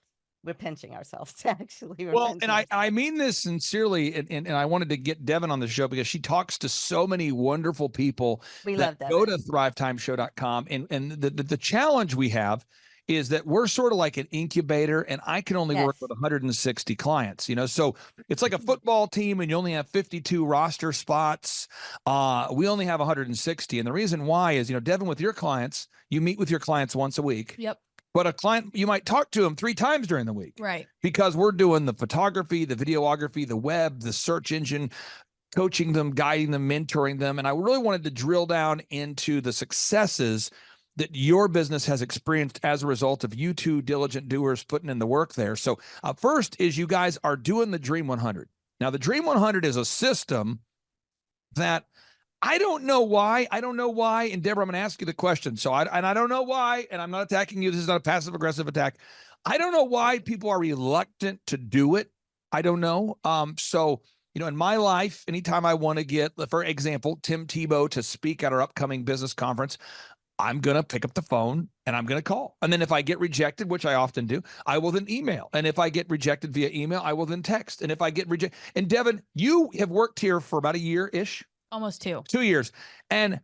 [SPEAKER 1] we're pinching ourselves, actually.
[SPEAKER 6] I mean this sincerely, and I wanted to get Devin on the show because she talks to so many wonderful people.
[SPEAKER 1] We love Devin.
[SPEAKER 6] Go to thrivetimeshow.com, and the challenge we have is that we're sort of like an incubator, and I can only work with 160 clients, so it's like a football team and you only have 52 roster spots. We only have 160. And the reason why is, Devin, with your clients, you meet with your clients once a week.
[SPEAKER 12] Yep.
[SPEAKER 6] But a client, you might talk to them 3 times during the week.
[SPEAKER 12] Right.
[SPEAKER 6] Because we're doing the photography, the videography, the web, the search engine, coaching them, guiding them, mentoring them. And I really wanted to drill down into the successes that your business has experienced as a result of you two diligent doers putting in the work there. So first is you guys are doing the Dream 100. Now, the Dream 100 is a system that I don't know why. And Deborah, I'm going to ask you the question. So I don't know why, and I'm not attacking you. This is not a passive aggressive attack. I don't know why people are reluctant to do it. I don't know. So You know, in my life, anytime I want to get, for example, Tim Tebow to speak at our upcoming business conference, I'm going to pick up the phone and I'm going to call. And then if I get rejected, which I often do, I will then email. And if I get rejected via email, I will then text. And if I get rejected, and Devin, you have worked here for about a year-ish.
[SPEAKER 13] Almost 2.
[SPEAKER 6] 2 years. And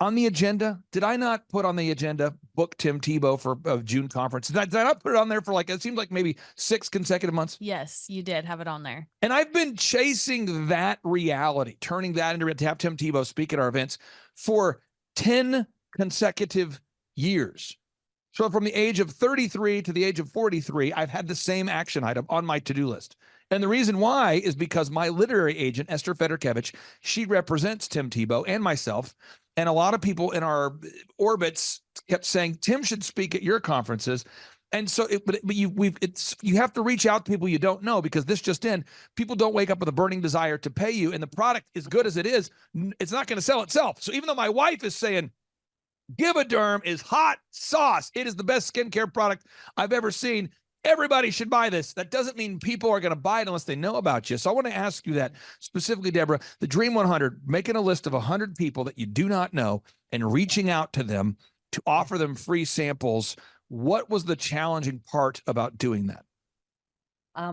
[SPEAKER 6] on the agenda, did I not put on the agenda, book Tim Tebow for June conference? Did I not put it on there for like, it seemed like maybe 6 consecutive months?
[SPEAKER 13] Yes, you did have it on there.
[SPEAKER 6] And I've been chasing that reality, turning that into, to have Tim Tebow speak at our events for 10 consecutive years. So from the age of 33 to the age of 43, I've had the same action item on my to-do list. And the reason why is because my literary agent, Esther Federkevich, she represents Tim Tebow and myself. And a lot of people in our orbits kept saying, Tim should speak at your conferences. And so, you have to reach out to people you don't know, because this just in, people don't wake up with a burning desire to pay you. And the product, as good as it is, it's not going to sell itself. So even though my wife is saying, Givaderm is hot sauce, it is the best skincare product I've ever seen, everybody should buy this. That doesn't mean people are going to buy it unless they know about you. So I want to ask you that specifically, Deborah, the Dream 100, making a list of 100 people that you do not know and reaching out to them to offer them free samples. What was the challenging part about doing that?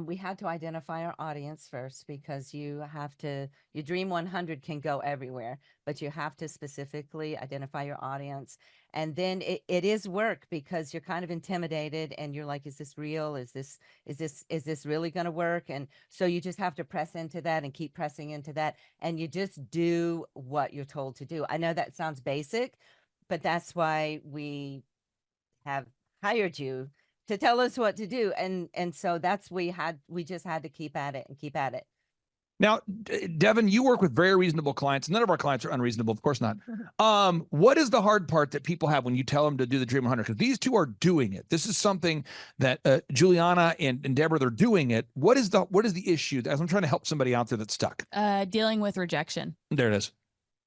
[SPEAKER 1] We had to identify our audience first, because your Dream 100 can go everywhere, but you have to specifically identify your audience. And then it is work, because you're kind of intimidated and you're like, is this real? Is this really going to work? And so you just have to press into that and keep pressing into that. And you just do what you're told to do. I know that sounds basic, but that's why we have hired you to tell us what to do. And so we just had to keep at it and keep at it.
[SPEAKER 6] Now, Devin, you work with very reasonable clients. None of our clients are unreasonable. Of course not. What is the hard part that people have when you tell them to do the Dream 100? Because these two are doing it. This is something that Juliana and Deborah, they're doing it. What is the issue? As I'm trying to help somebody out there that's stuck.
[SPEAKER 13] Dealing with rejection.
[SPEAKER 6] There it is.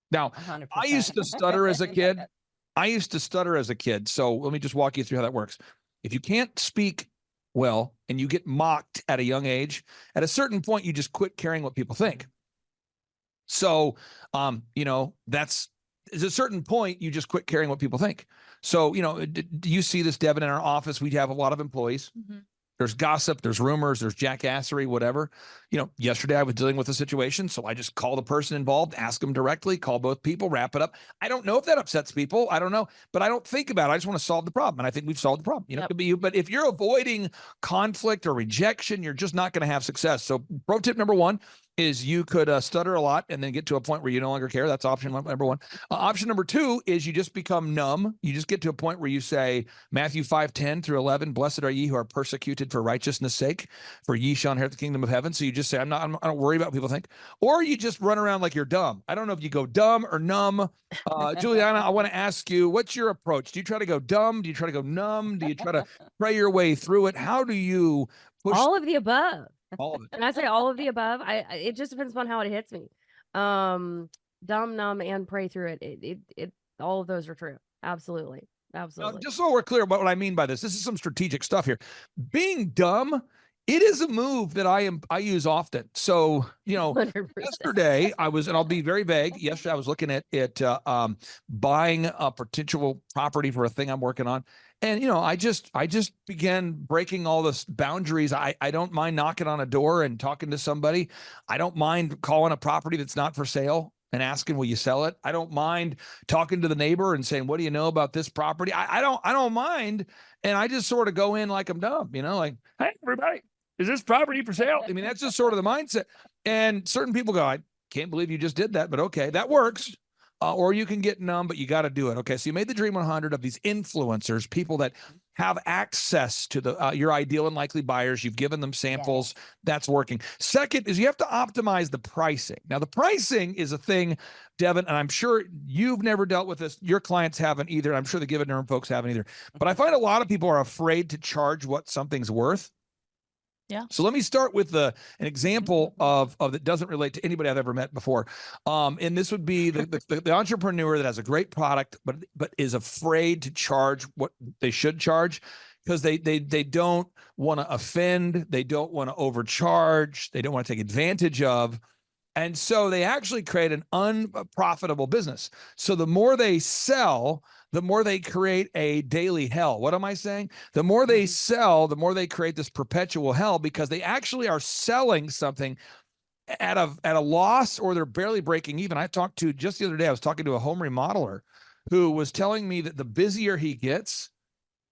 [SPEAKER 6] Now,
[SPEAKER 1] 100%.
[SPEAKER 6] I used to stutter as a kid. So let me just walk you through how that works. If you can't speak well and you get mocked at a young age, at a certain point, you just quit caring what people think. So, that's at a certain point, you just quit caring what people think. So, do you see this, Devin, in our office? We have a lot of employees.
[SPEAKER 13] Mm-hmm.
[SPEAKER 6] There's gossip, there's rumors, there's jackassery, whatever. Yesterday I was dealing with a situation, so I just call the person involved, ask them directly, call both people, wrap it up. I don't know if that upsets people. I don't know, but I don't think about it. I just want to solve the problem. And I think we've solved the problem. It could be you, but if you're avoiding conflict or rejection, you're just not going to have success. So pro tip number 1 is you could stutter a lot and then get to a point where you no longer care. That's option number 1. Option number 2 is you just become numb. You just get to a point where you say Matthew 5:10-11, blessed are ye who are persecuted for righteousness' sake, for ye shall inherit the kingdom of heaven. So you just say, I don't worry about what people think. Or you just run around like you're dumb. I don't know if you go dumb or numb. Juliana, I want to ask you, what's your approach? Do you try to go dumb? Do you try to go numb? Do you try to pray your way through it? How do you push?
[SPEAKER 12] All of the above.
[SPEAKER 6] All of it.
[SPEAKER 12] And I say all of the above. It just depends upon how it hits me. Dumb, numb, and pray through it. It all of those are true. Absolutely.
[SPEAKER 6] Now,
[SPEAKER 12] Absolutely.
[SPEAKER 6] just so we're clear about what I mean by this is some strategic stuff here. Being dumb, it is a move that I use often. So,
[SPEAKER 12] 100%.
[SPEAKER 6] yesterday I was, and I'll be very vague. Yesterday I was looking at buying a potential property for a thing I'm working on. And, I just began breaking all the boundaries. I don't mind knocking on a door and talking to somebody. I don't mind calling a property that's not for sale and asking, will you sell it? I don't mind talking to the neighbor and saying, what do you know about this property? I don't mind. And I just sort of go in like I'm dumb, like, hey, everybody, is this property for sale? I mean, that's just sort of the mindset. And certain people go, I can't believe you just did that, but okay, that works. Or you can get numb, but you got to do it. Okay, so you made the Dream 100 of these influencers, people that have access to your ideal and likely buyers. You've given them samples. Yeah. That's working. Second is you have to optimize the pricing. Now, the pricing is a thing, Devin, and I'm sure you've never dealt with this. Your clients haven't either. I'm sure the Givaderm folks haven't either. But I find a lot of people are afraid to charge what something's worth.
[SPEAKER 13] Yeah.
[SPEAKER 6] So let me start with an example of that doesn't relate to anybody I've ever met before. And this would be the entrepreneur that has a great product, but is afraid to charge what they should charge. because they don't want to offend, they don't want to overcharge, they don't want to take advantage of. And so they actually create an unprofitable business. So the more they sell, the more they create a daily hell. What am I saying? The more they sell, the more they create this perpetual hell, because they actually are selling something at a loss, or they're barely breaking even. I talked to, just the other day, I was talking to a home remodeler who was telling me that the busier he gets,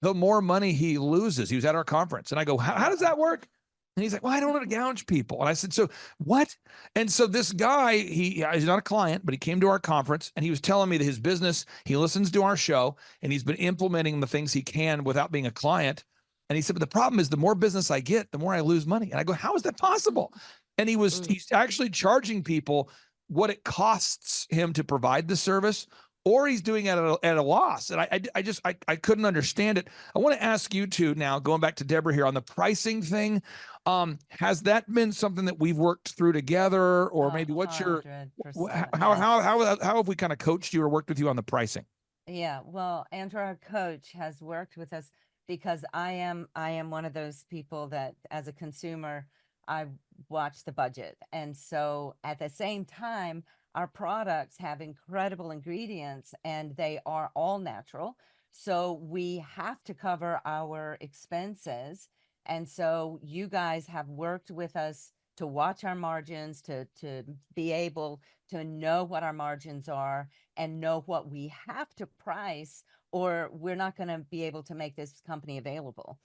[SPEAKER 6] the more money he loses. He was at our conference. And I go, how does that work? And he's like, well, I don't want to gouge people. And I said, so what? And so this guy, he's not a client, but he came to our conference and he was telling me that his business, he listens to our show and he's been implementing the things he can without being a client. And he said, but the problem is the more business I get, the more I lose money. And I go, how is that possible? And he's actually charging people what it costs him to provide the service, or he's doing it at a loss. And I couldn't understand it. I want to ask you two now, going back to Deborah here on the pricing thing. Has that been something that we've worked through together, or maybe what's your,
[SPEAKER 1] 100%,
[SPEAKER 6] how have we kind of coached you or worked with you on the pricing?
[SPEAKER 1] Yeah, well, Andrew, our coach, has worked with us because I am one of those people that, as a consumer, I watch the budget. And so at the same time, our products have incredible ingredients and they are all natural. So we have to cover our expenses. And so you guys have worked with us to watch our margins, to be able to know what our margins are and know what we have to price, or we're not going to be able to make this company available.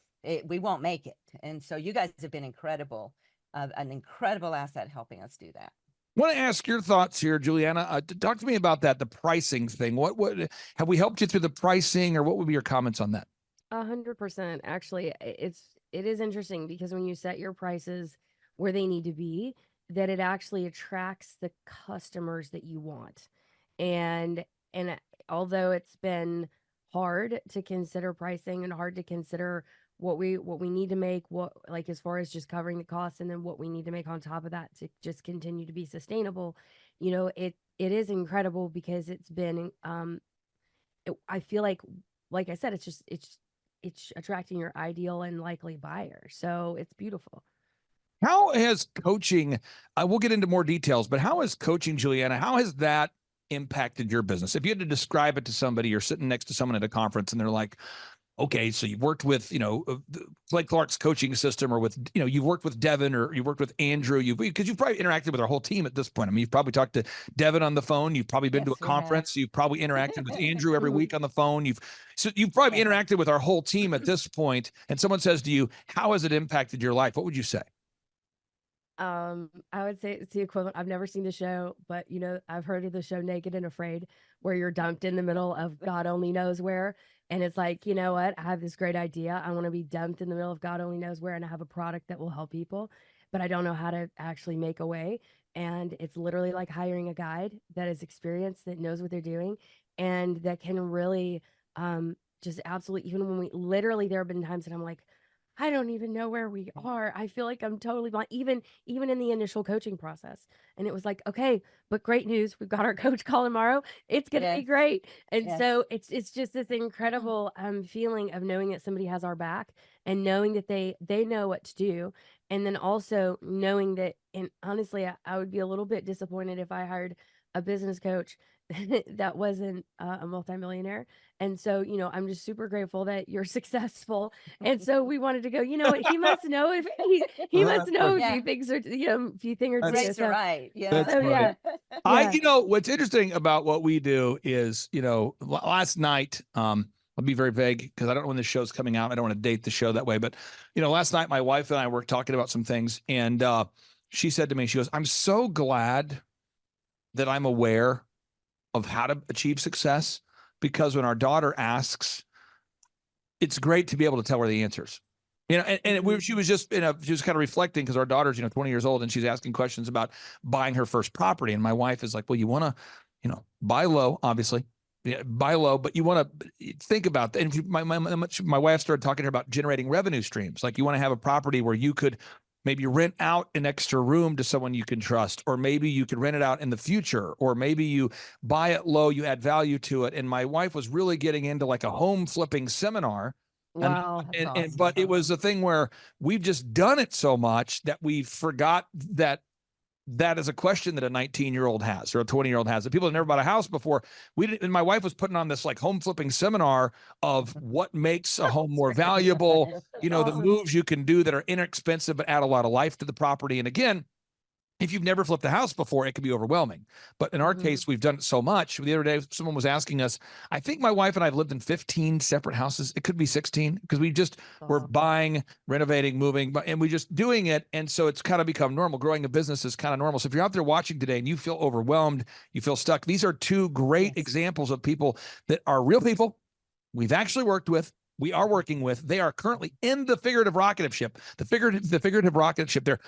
[SPEAKER 1] We won't make it. And so you guys have been incredible, an incredible asset helping us do that.
[SPEAKER 6] I want to ask your thoughts here, Juliana. Talk to me about that, the pricing thing. What have we helped you through the pricing, or what would be your comments on that?
[SPEAKER 12] 100%. Actually, it is interesting because when you set your prices where they need to be, that it actually attracts the customers that you want. And although it's been hard to consider pricing and hard to consider what we need to make, what, like, as far as just covering the costs, and then what we need to make on top of that to just continue to be sustainable, it is incredible because it's been I feel like I said, it's attracting your ideal and likely buyer. So it's beautiful.
[SPEAKER 6] How has coaching, we'll get into more details, but how has coaching, Juliana, how has that impacted your business? If you had to describe it to somebody, you're sitting next to someone at a conference and they're like, okay, so you've worked with, Clay Clark's coaching system, or with, you've worked with Devin, or you've worked with Andrew, because you've probably interacted with our whole team at this point. I mean, you've probably talked to Devin on the phone. You've probably been to a conference. You've probably interacted with Andrew every week on the phone. You've probably interacted with our whole team at this point. And someone says to you, how has it impacted your life? What would you say?
[SPEAKER 12] I would say it's the equivalent. I've never seen the show, but I've heard of the show Naked and Afraid, where you're dumped in the middle of God only knows where. And it's like, you know what? I have this great idea. I want to be dumped in the middle of God only knows where, and I have a product that will help people, but I don't know how to actually make a way. And it's literally like hiring a guide that is experienced, that knows what they're doing, and that can really just absolutely, even when there have been times that I'm like, I don't even know where we are. I feel like I'm totally blind, even in the initial coaching process. And it was like, okay, but great news. We've got our coach call tomorrow. It's going to be great. And so it's just this incredible feeling of knowing that somebody has our back, and knowing that they know what to do. And then also knowing that, and honestly, I would be a little bit disappointed if I hired a business coach that wasn't a multimillionaire. And so, I'm just super grateful that you're successful. And so we wanted to go, what, he must know if he must know a few things, or a few thing or two.
[SPEAKER 1] Rates are right. Yeah.
[SPEAKER 6] That's right. What's interesting about what we do is, last night, I'll be very vague because I don't know when the show's coming out. I don't want to date the show that way, but last night my wife and I were talking about some things, and she said to me, she goes, I'm so glad that I'm aware of how to achieve success, because when our daughter asks, it's great to be able to tell her the answers. She was just kind of reflecting, because our daughter's 20 years old, and she's asking questions about buying her first property, and my wife is like, well, you want to buy low, obviously. Yeah, buy low, but you want to think about that. And my wife started talking to her about generating revenue streams. Like, you want to have a property where you could maybe rent out an extra room to someone you can trust, or maybe you could rent it out in the future, or maybe you buy it low, you add value to it. And my wife was really getting into like a home flipping seminar
[SPEAKER 12] Wow.
[SPEAKER 1] That's
[SPEAKER 6] And
[SPEAKER 1] awesome.
[SPEAKER 6] but it was a thing where we've just done it so much that we forgot that that is a question that a 19-year-old has or a 20-year-old has. That people have never bought a house before. We didn't, and my wife was putting on this like home flipping seminar of what makes a home more valuable. You know, the moves you can do that are inexpensive but add a lot of life to the property. And again, if you've never flipped a house before, it can be overwhelming. But in our case, we've done it so much. The other day, someone was asking us, I think my wife and I have lived in 15 separate houses. It could be 16 because we just we're buying, renovating, moving, and we just doing it. And so it's kind of become normal. Growing a business is kind of normal. So if you're out there watching today and you feel overwhelmed, you feel stuck, these are two great examples of people that are real people we've actually worked with. We are working with. They are currently in the figurative rocket ship. The figurative rocket ship. They're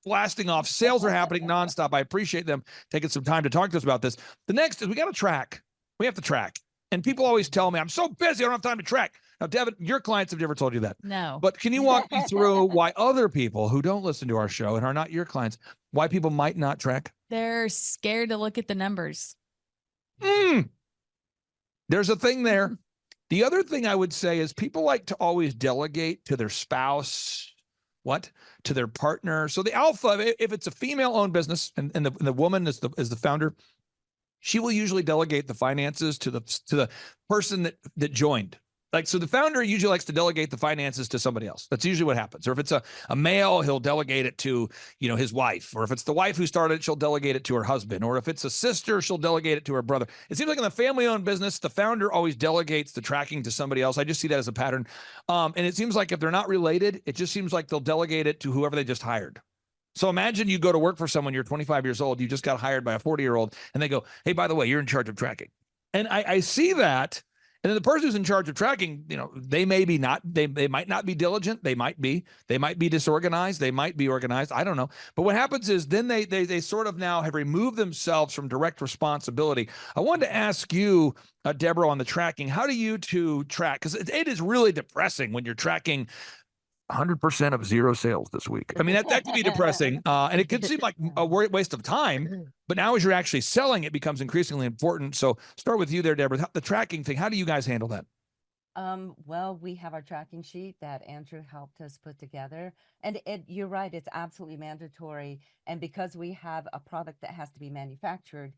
[SPEAKER 6] blasting off. Sales are happening nonstop. I appreciate them taking some time to talk to us about this. The next is we got to track. We have to track. And people always tell me, I'm so busy, I don't have time to track. Now, Devin, your clients have never told you that.
[SPEAKER 13] No.
[SPEAKER 6] But can you walk me through why other people who don't listen to our show and are not your clients, why people might not track?
[SPEAKER 13] They're scared to look at the numbers.
[SPEAKER 6] There's a thing there. The other thing I would say is people like to always delegate to their spouse, to their partner. So the alpha, if it's a female-owned business and the woman is the founder, she will usually delegate the finances to the person that joined. Like, so the founder usually likes to delegate the finances to somebody else. That's usually what happens. Or if it's a male, he'll delegate it to, his wife. Or if it's the wife who started it, she'll delegate it to her husband. Or if it's a sister, she'll delegate it to her brother. It seems like in the family-owned business, the founder always delegates the tracking to somebody else. I just see that as a pattern. And it seems like if they're not related, it just seems like they'll delegate it to whoever they just hired. So imagine you go to work for someone, you're 25 years old, you just got hired by a 40-year-old, and they go, hey, by the way, you're in charge of tracking. And I see that. And then the person who's in charge of tracking, they might not be diligent. They might be disorganized. They might be organized. I don't know. But what happens is then they sort of now have removed themselves from direct responsibility. I wanted to ask you, Deborah, on the tracking, how do you two track? Because it is really depressing when you're tracking 100% of zero sales this week. I mean, that could be depressing. And it could seem like a waste of time, but now as you're actually selling, it becomes increasingly important. So start with you there, Deborah, the tracking thing. How do you guys handle that?
[SPEAKER 1] Well, we have our tracking sheet that Andrew helped us put together. And you're right, it's absolutely mandatory. And because we have a product that has to be manufactured,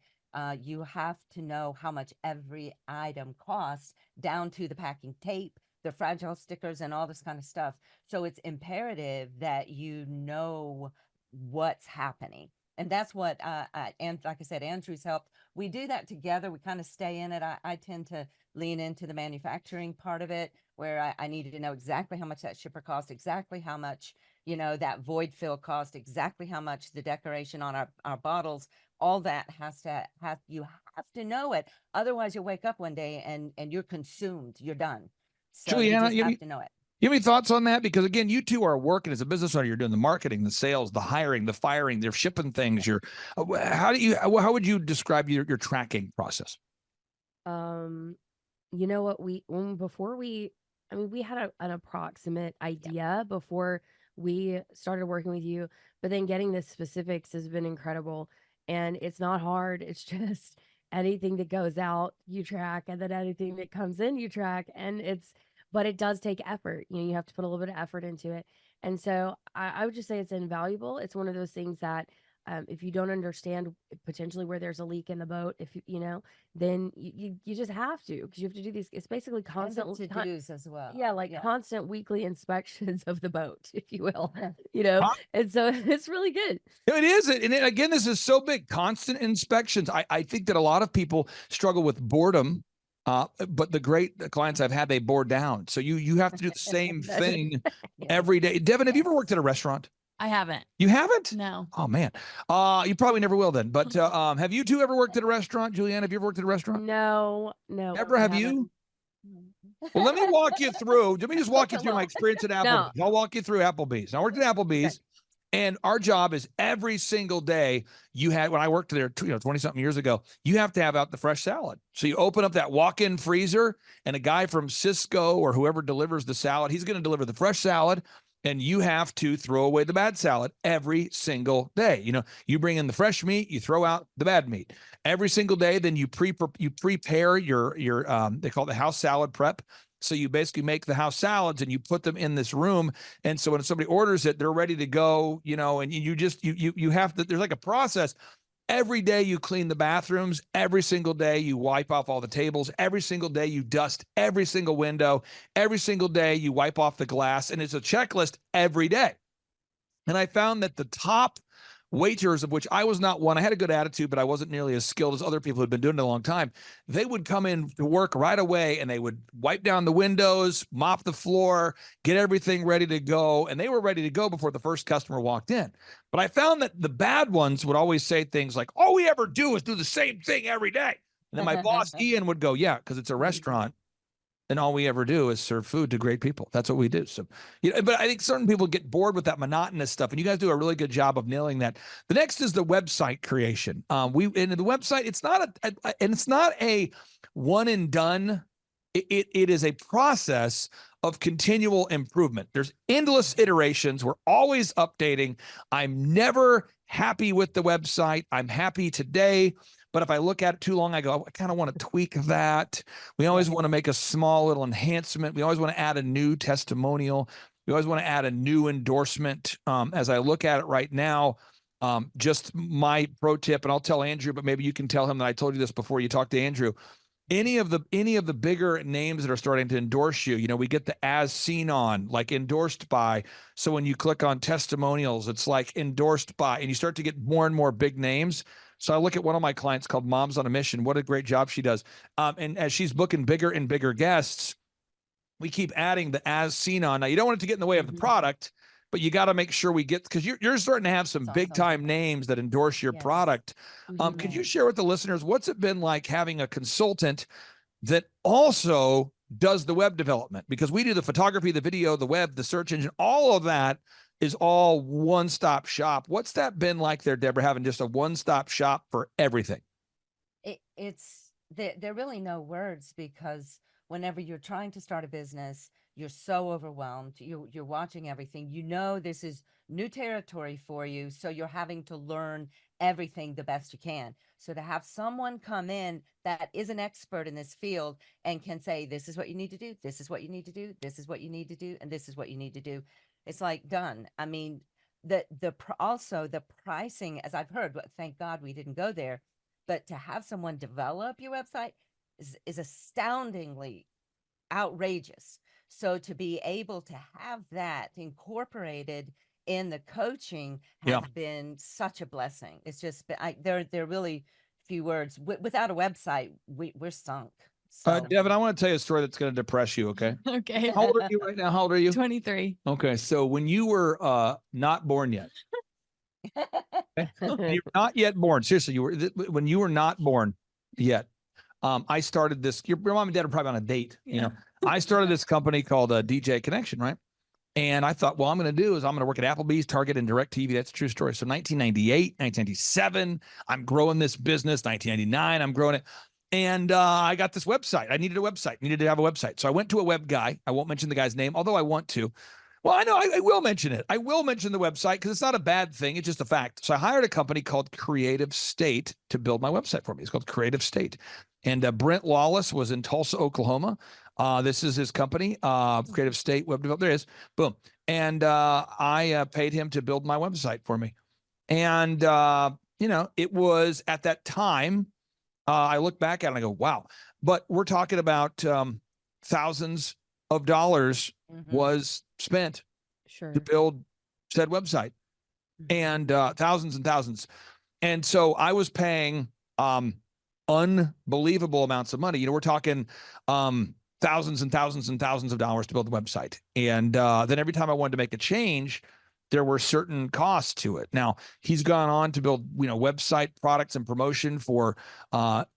[SPEAKER 1] you have to know how much every item costs down to the packing tape, the fragile stickers, and all this kind of stuff. So it's imperative that you know what's happening. And that's what, and like I said, Andrew's helped. We do that together. We kind of stay in it. I tend to lean into the manufacturing part of it, where I needed to know exactly how much that shipper cost, exactly how much, that void fill cost, exactly how much the decoration on our bottles, all that you have to know it. Otherwise you'll wake up one day and you're consumed, you're done. So
[SPEAKER 6] Juliana,
[SPEAKER 1] you just have to know it.
[SPEAKER 6] You have any thoughts on that? Because again, you two are working as a business owner. You're doing the marketing, the sales, the hiring, the firing. They're shipping things. How would you describe your tracking process?
[SPEAKER 12] You know what, we had an approximate idea before we started working with you, but then getting the specifics has been incredible. And it's not hard. It's just anything that goes out, you track, and then anything that comes in, you track. But it does take effort. You have to put a little bit of effort into it. And so I would just say it's invaluable. It's one of those things that if you don't understand potentially where there's a leak in the boat, then you just have to, because you have to do these. It's basically constant
[SPEAKER 1] to-dos as well.
[SPEAKER 12] Yeah, constant weekly inspections of the boat, if you will. And so it's really good.
[SPEAKER 6] It is. And again, this is so big. Constant inspections. I think that a lot of people struggle with boredom. But the great clients I've had, they bore down. So you have to do the same thing every day. Devin, have you ever worked at a restaurant?
[SPEAKER 13] I haven't.
[SPEAKER 6] You haven't?
[SPEAKER 13] No.
[SPEAKER 6] Oh man. You probably never will then. But have you two ever worked at a restaurant? Juliana, have you ever worked at a restaurant?
[SPEAKER 12] No.
[SPEAKER 6] Deborah, have you? Well, let me walk you through. Let me just walk you through my experience at Applebee's. I'll walk you through Applebee's. I worked at Applebee's. And our job is every single day when I worked there, 20 something years ago, you have to have out the fresh salad. So you open up that walk-in freezer, and a guy from Cisco or whoever delivers the salad, he's going to deliver the fresh salad, and you have to throw away the bad salad every single day. You bring in the fresh meat, you throw out the bad meat every single day. Then you prepare your they call it the house salad prep. So you basically make the house salads and you put them in this room. And so when somebody orders it, they're ready to go, you know, and you have to, there's like a process. Every day you clean the bathrooms. Every single day you wipe off all the tables. Every single day you dust every single window. Every single day you wipe off the glass. And it's a checklist every day. And I found that the top waiters, of which I was not one, I had a good attitude, but I wasn't nearly as skilled as other people who had been doing it a long time. They would come in to work right away and they would wipe down the windows, mop the floor, get everything ready to go. And they were ready to go before the first customer walked in. But I found that the bad ones would always say things like, all we ever do is do the same thing every day. And then my boss, Ian, would go, yeah, because it's a restaurant. And all we ever do is serve food to great people. That's what we do. So, you know, but I think certain people get bored with that monotonous stuff, and you guys do a really good job of nailing that. The next is the website creation. And the website, it's not a one and done. It is a process of continual improvement. There's endless iterations. We're always updating. I'm never happy with the website. I'm happy today. But if I look at it too long, I go, I kind of want to tweak that. We always want to make a small little enhancement. We always want to add a new testimonial. We always want to add a new endorsement. As I look at it right now, just my pro tip, and I'll tell Andrew, but maybe you can tell him that I told you this before you talk to Andrew. Any of the bigger names that are starting to endorse you, you know, we get the as seen on, like endorsed by. So when you click on testimonials, it's like endorsed by, and you start to get more and more big names. So I look at one of my clients called Moms on a Mission. What a great job she does. And as she's booking bigger and bigger guests, we keep adding the as seen on. Now, you don't want it to get in the way of the product, but you got to make sure we get, because you're starting to have some big time names that endorse your product. Could you share with the listeners, what's it been like having a consultant that also does the web development? Because we do the photography, the video, the web, the search engine, all of that is all one-stop shop. What's that been like there, Deborah, having just a one-stop shop for everything?
[SPEAKER 1] There are really no words, because whenever you're trying to start a business, you're so overwhelmed. You're watching everything. You know this is new territory for you, so you're having to learn everything the best you can. So to have someone come in that is an expert in this field and can say, this is what you need to do, this is what you need to do, this is what you need to do, and this is what you need to do. It's like done. I mean, also the pricing, as I've heard, but thank God we didn't go there, but to have someone develop your website is astoundingly outrageous. So to be able to have that incorporated in the coaching has been such a blessing. It's just there are really few words. Without a website, we're sunk. So.
[SPEAKER 6] Devin, I want to tell you a story that's going to depress you, okay?
[SPEAKER 13] Okay.
[SPEAKER 6] How old are you right now? How old are you?
[SPEAKER 13] 23.
[SPEAKER 6] Okay, so when you were not born yet, you're not yet born. Seriously, when you were not born yet. I started this. Your mom and dad are probably on a date. You know, I started this company called DJ Connection, right? And I thought, well, I'm going to do is I'm going to work at Applebee's, Target, and DirecTV. That's a true story. So 1998, 1997, I'm growing this business. 1999, I'm growing it. And I got this website. I needed a website. Needed to have a website. So I went to a web guy. I won't mention the guy's name, although I want to. Well, I know I will mention it. I will mention the website because it's not a bad thing. It's just a fact. So I hired a company called Creative State to build my website for me. It's called Creative State. And Brent Lawless was in Tulsa, Oklahoma. This is his company, Creative State Web Development. There it is. Boom. And I paid him to build my website for me. And, you know, it was at that time, I look back at it and I go, wow. But we're talking about thousands of dollars was spent to build said website, and thousands and thousands. And so I was paying unbelievable amounts of money. You know, we're talking thousands and thousands and thousands of dollars to build the website. And then every time I wanted to make a change, there were certain costs to it. Now, he's gone on to build, you know, website products and promotion for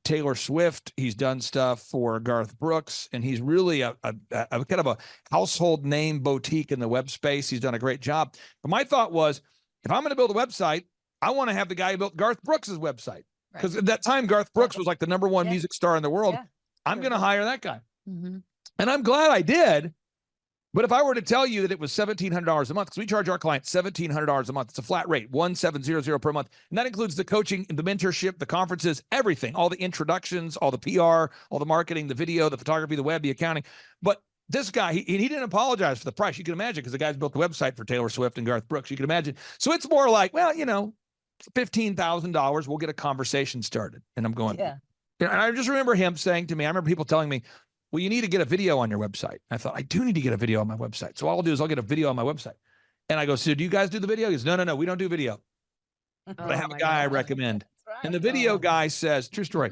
[SPEAKER 6] Taylor Swift. He's done stuff for Garth Brooks, and he's really a kind of a household name boutique in the web space. He's done a great job. But my thought was, if I'm going to build a website, I want to have the guy who built Garth Brooks's website. Because at that time, Garth Brooks was like the #1 music star in the world. I'm going to hire that guy. And I'm glad I did. But if I were to tell you that it was $1,700 a month, because we charge our clients $1,700 a month, it's a flat rate, $1,700 per month. And that includes the coaching, the mentorship, the conferences, everything, all the introductions, all the PR, all the marketing, the video, the photography, the web, the accounting. But this guy, he didn't apologize for the price. You can imagine, because the guy's built the website for Taylor Swift and Garth Brooks. You can imagine. So it's more like, well, you know, $15,000. We'll get a conversation started. And I'm going,
[SPEAKER 1] Yeah.
[SPEAKER 6] and I just remember him saying to me, I remember people telling me, well, you need to get a video on your website. I thought, I do need to get a video on my website. So all I'll do is I'll get a video on my website. And I go, so do you guys do the video? He goes, no, we don't do video. But I have a guy I recommend.
[SPEAKER 1] That's
[SPEAKER 6] And the
[SPEAKER 1] right.
[SPEAKER 6] video guy says, true story,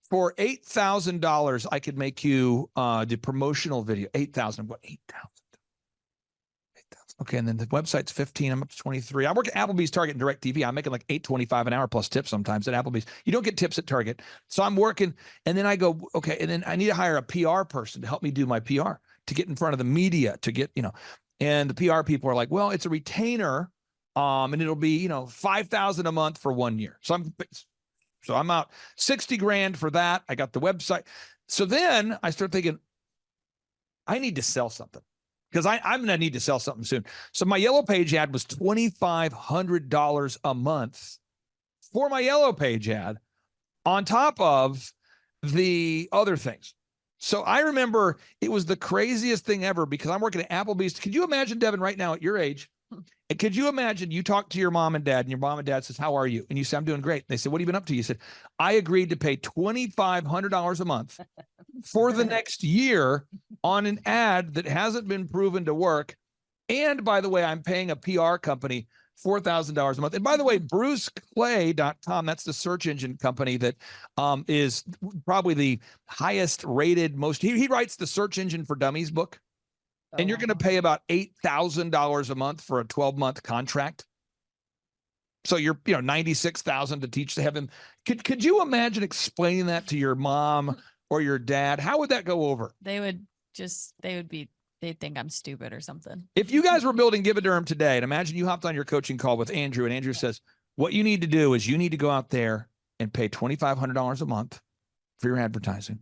[SPEAKER 6] for $8,000, I could make you the promotional video. 8,000. What? 8,000. Okay, and then the website's 15. I'm up to 23. I work at Applebee's, Target, and Direct TV. I'm making like $8.25 an hour plus tips sometimes at Applebee's. You don't get tips at Target. So I'm working, and then I go, okay, and then I need to hire a PR person to help me do my PR, to get in front of the media, to get, you know, and the PR people are like, well, it's a retainer, and it'll be, you know, $5,000 a month for 1 year. So I'm out 60 grand for that. I got the website. So then I start thinking, I need to sell something, because I'm going to need to sell something soon. So my Yellow Page ad was $2,500 a month for my Yellow Page ad, on top of the other things. So I remember it was the craziest thing ever, because I'm working at Applebee's. Could you imagine, Devin, right now at your age, and could you imagine you talk to your mom and dad, and your mom and dad says, how are you? And you say, I'm doing great. And they said, what have you been up to? You said, I agreed to pay $2,500 a month for the next year on an ad that hasn't been proven to work. And by the way, I'm paying a PR company $4,000 a month. And by the way, bruceclay.com, that's the search engine company that is probably the highest rated, he writes the Search Engine for Dummies book. And you're going to pay about $8,000 a month for a 12-month contract. So you're, you know, $96,000 to teach to have him. Could you imagine explaining that to your mom or your dad? How would that go over?
[SPEAKER 13] They'd think I'm stupid or something.
[SPEAKER 6] If you guys were building Give a Durham today, and imagine you hopped on your coaching call with Andrew, and Andrew says, what you need to do is you need to go out there and pay $2,500 a month for your advertising,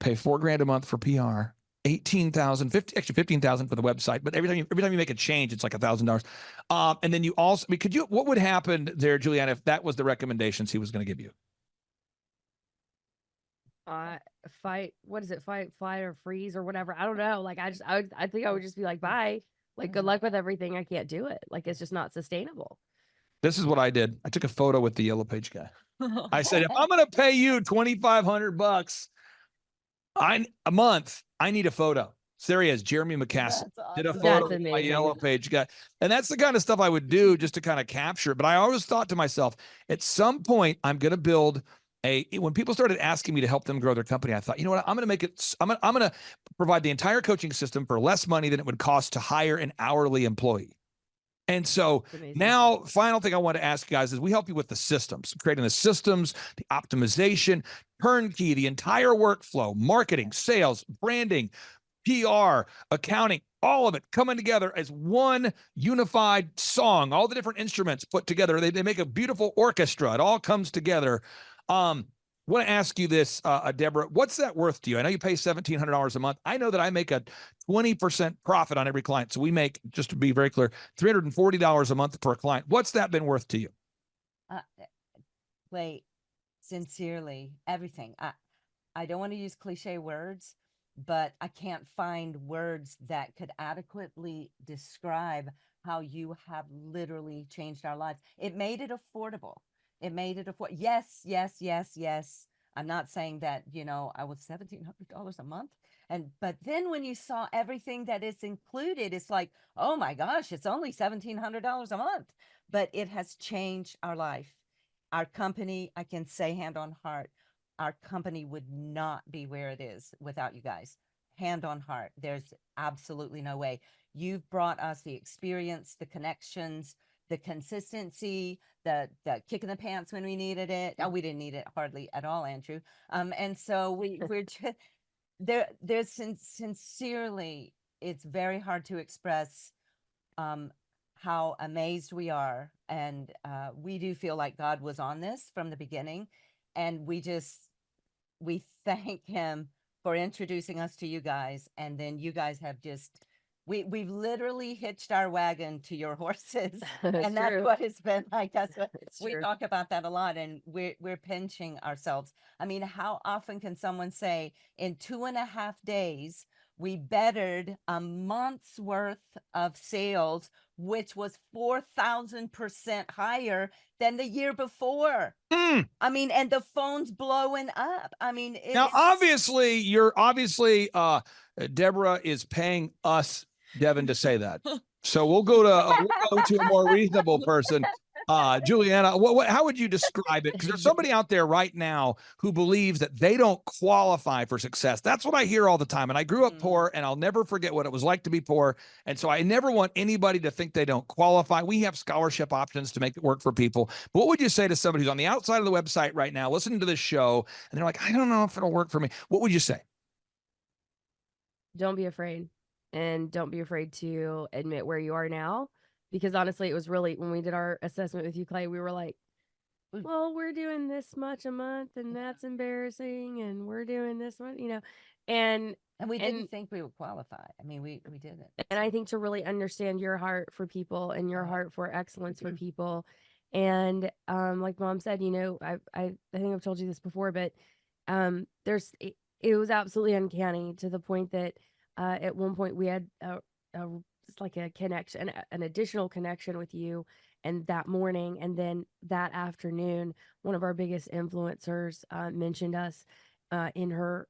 [SPEAKER 6] pay $4,000 a month for PR, 18,000, extra 15,000 for the website. But every time you make a change, it's like $1,000. And then you also, I mean, what would happen there, Juliana, if that was the recommendations he was going to give you?
[SPEAKER 12] Fight, fly or freeze or whatever. I don't know. Like, I think I would just be like, bye. Like, good luck with everything. I can't do it. Like, it's just not sustainable.
[SPEAKER 6] This is what I did. I took a photo with the Yellow Page guy. I said, if I'm going to pay you $2,500 a month, I need a photo. So there he is, Jeremy McCaslin. Did a photo with my Yellow Page guy. And that's the kind of stuff I would do just to kind of capture it. But I always thought to myself, at some point, I'm going to build when people started asking me to help them grow their company, I thought, you know what, I'm going to make it, I'm going to provide the entire coaching system for less money than it would cost to hire an hourly employee. And so now, final thing I want to ask you guys is we help you with the systems, creating the systems, the optimization, turnkey, the entire workflow, marketing, sales, branding, PR, accounting, all of it coming together as one unified song, all the different instruments put together. They make a beautiful orchestra. It all comes together. I want to ask you this, Deborah, what's that worth to you? I know you pay $1,700 a month. I know that I make a 20% profit on every client. So we make, just to be very clear, $340 a month per client. What's that been worth to you?
[SPEAKER 1] Wait, sincerely, everything. I don't want to use cliche words, but I can't find words that could adequately describe how you have literally changed our lives. It made it affordable. It made it affordable. Yes, yes, yes, yes. I'm not saying that, you know, I was $1,700 a month. But then when you saw everything that is included, it's like, oh my gosh, it's only $1,700 a month. But it has changed our life. Our company, I can say hand on heart, our company would not be where it is without you guys. Hand on heart. There's absolutely no way. You've brought us the experience, the connections, the consistency, the kick in the pants when we needed it. Oh, we didn't need it hardly at all, Andrew. And so we're just there's sincerely, it's very hard to express how amazed we are. And we do feel like God was on this from the beginning. And we thank him for introducing us to you guys. And then you guys have just, we've literally hitched our wagon to your horses. And that's what it's been like. That's what we talk about that a lot. And we're pinching ourselves. I mean, how often can someone say in 2.5 days, we bettered a month's worth of sales, which was 4,000% higher than the year before. I mean, and the phone's blowing up. I mean,
[SPEAKER 6] Now,
[SPEAKER 1] it's
[SPEAKER 6] obviously, Deborah is paying us, Devin, to say that. So we'll go to a more reasonable person. Juliana, how would you describe it? Because there's somebody out there right now who believes that they don't qualify for success. That's what I hear all the time. And I grew up poor, and I'll never forget what it was like to be poor. And so I never want anybody to think they don't qualify. We have scholarship options to make it work for people. But what would you say to somebody who's on the outside of the website right now, listening to this show, and they're like, I don't know if it'll work for me? What would you say?
[SPEAKER 12] Don't be afraid, and don't be afraid to admit where you are now. Because honestly, it was really, when we did our assessment with you, Clay, we were like, well, we're doing this much a month, and that's embarrassing, and we're doing this one, and
[SPEAKER 1] we didn't think we would qualify. I mean, we didn't.
[SPEAKER 12] And I think to really understand your heart for people and your heart for excellence for people. And like Mom said, I think I've told you this before, but it was absolutely uncanny to the point that at one point we had it's like a connection, an additional connection with you. And that morning, and then that afternoon, one of our biggest influencers mentioned us in her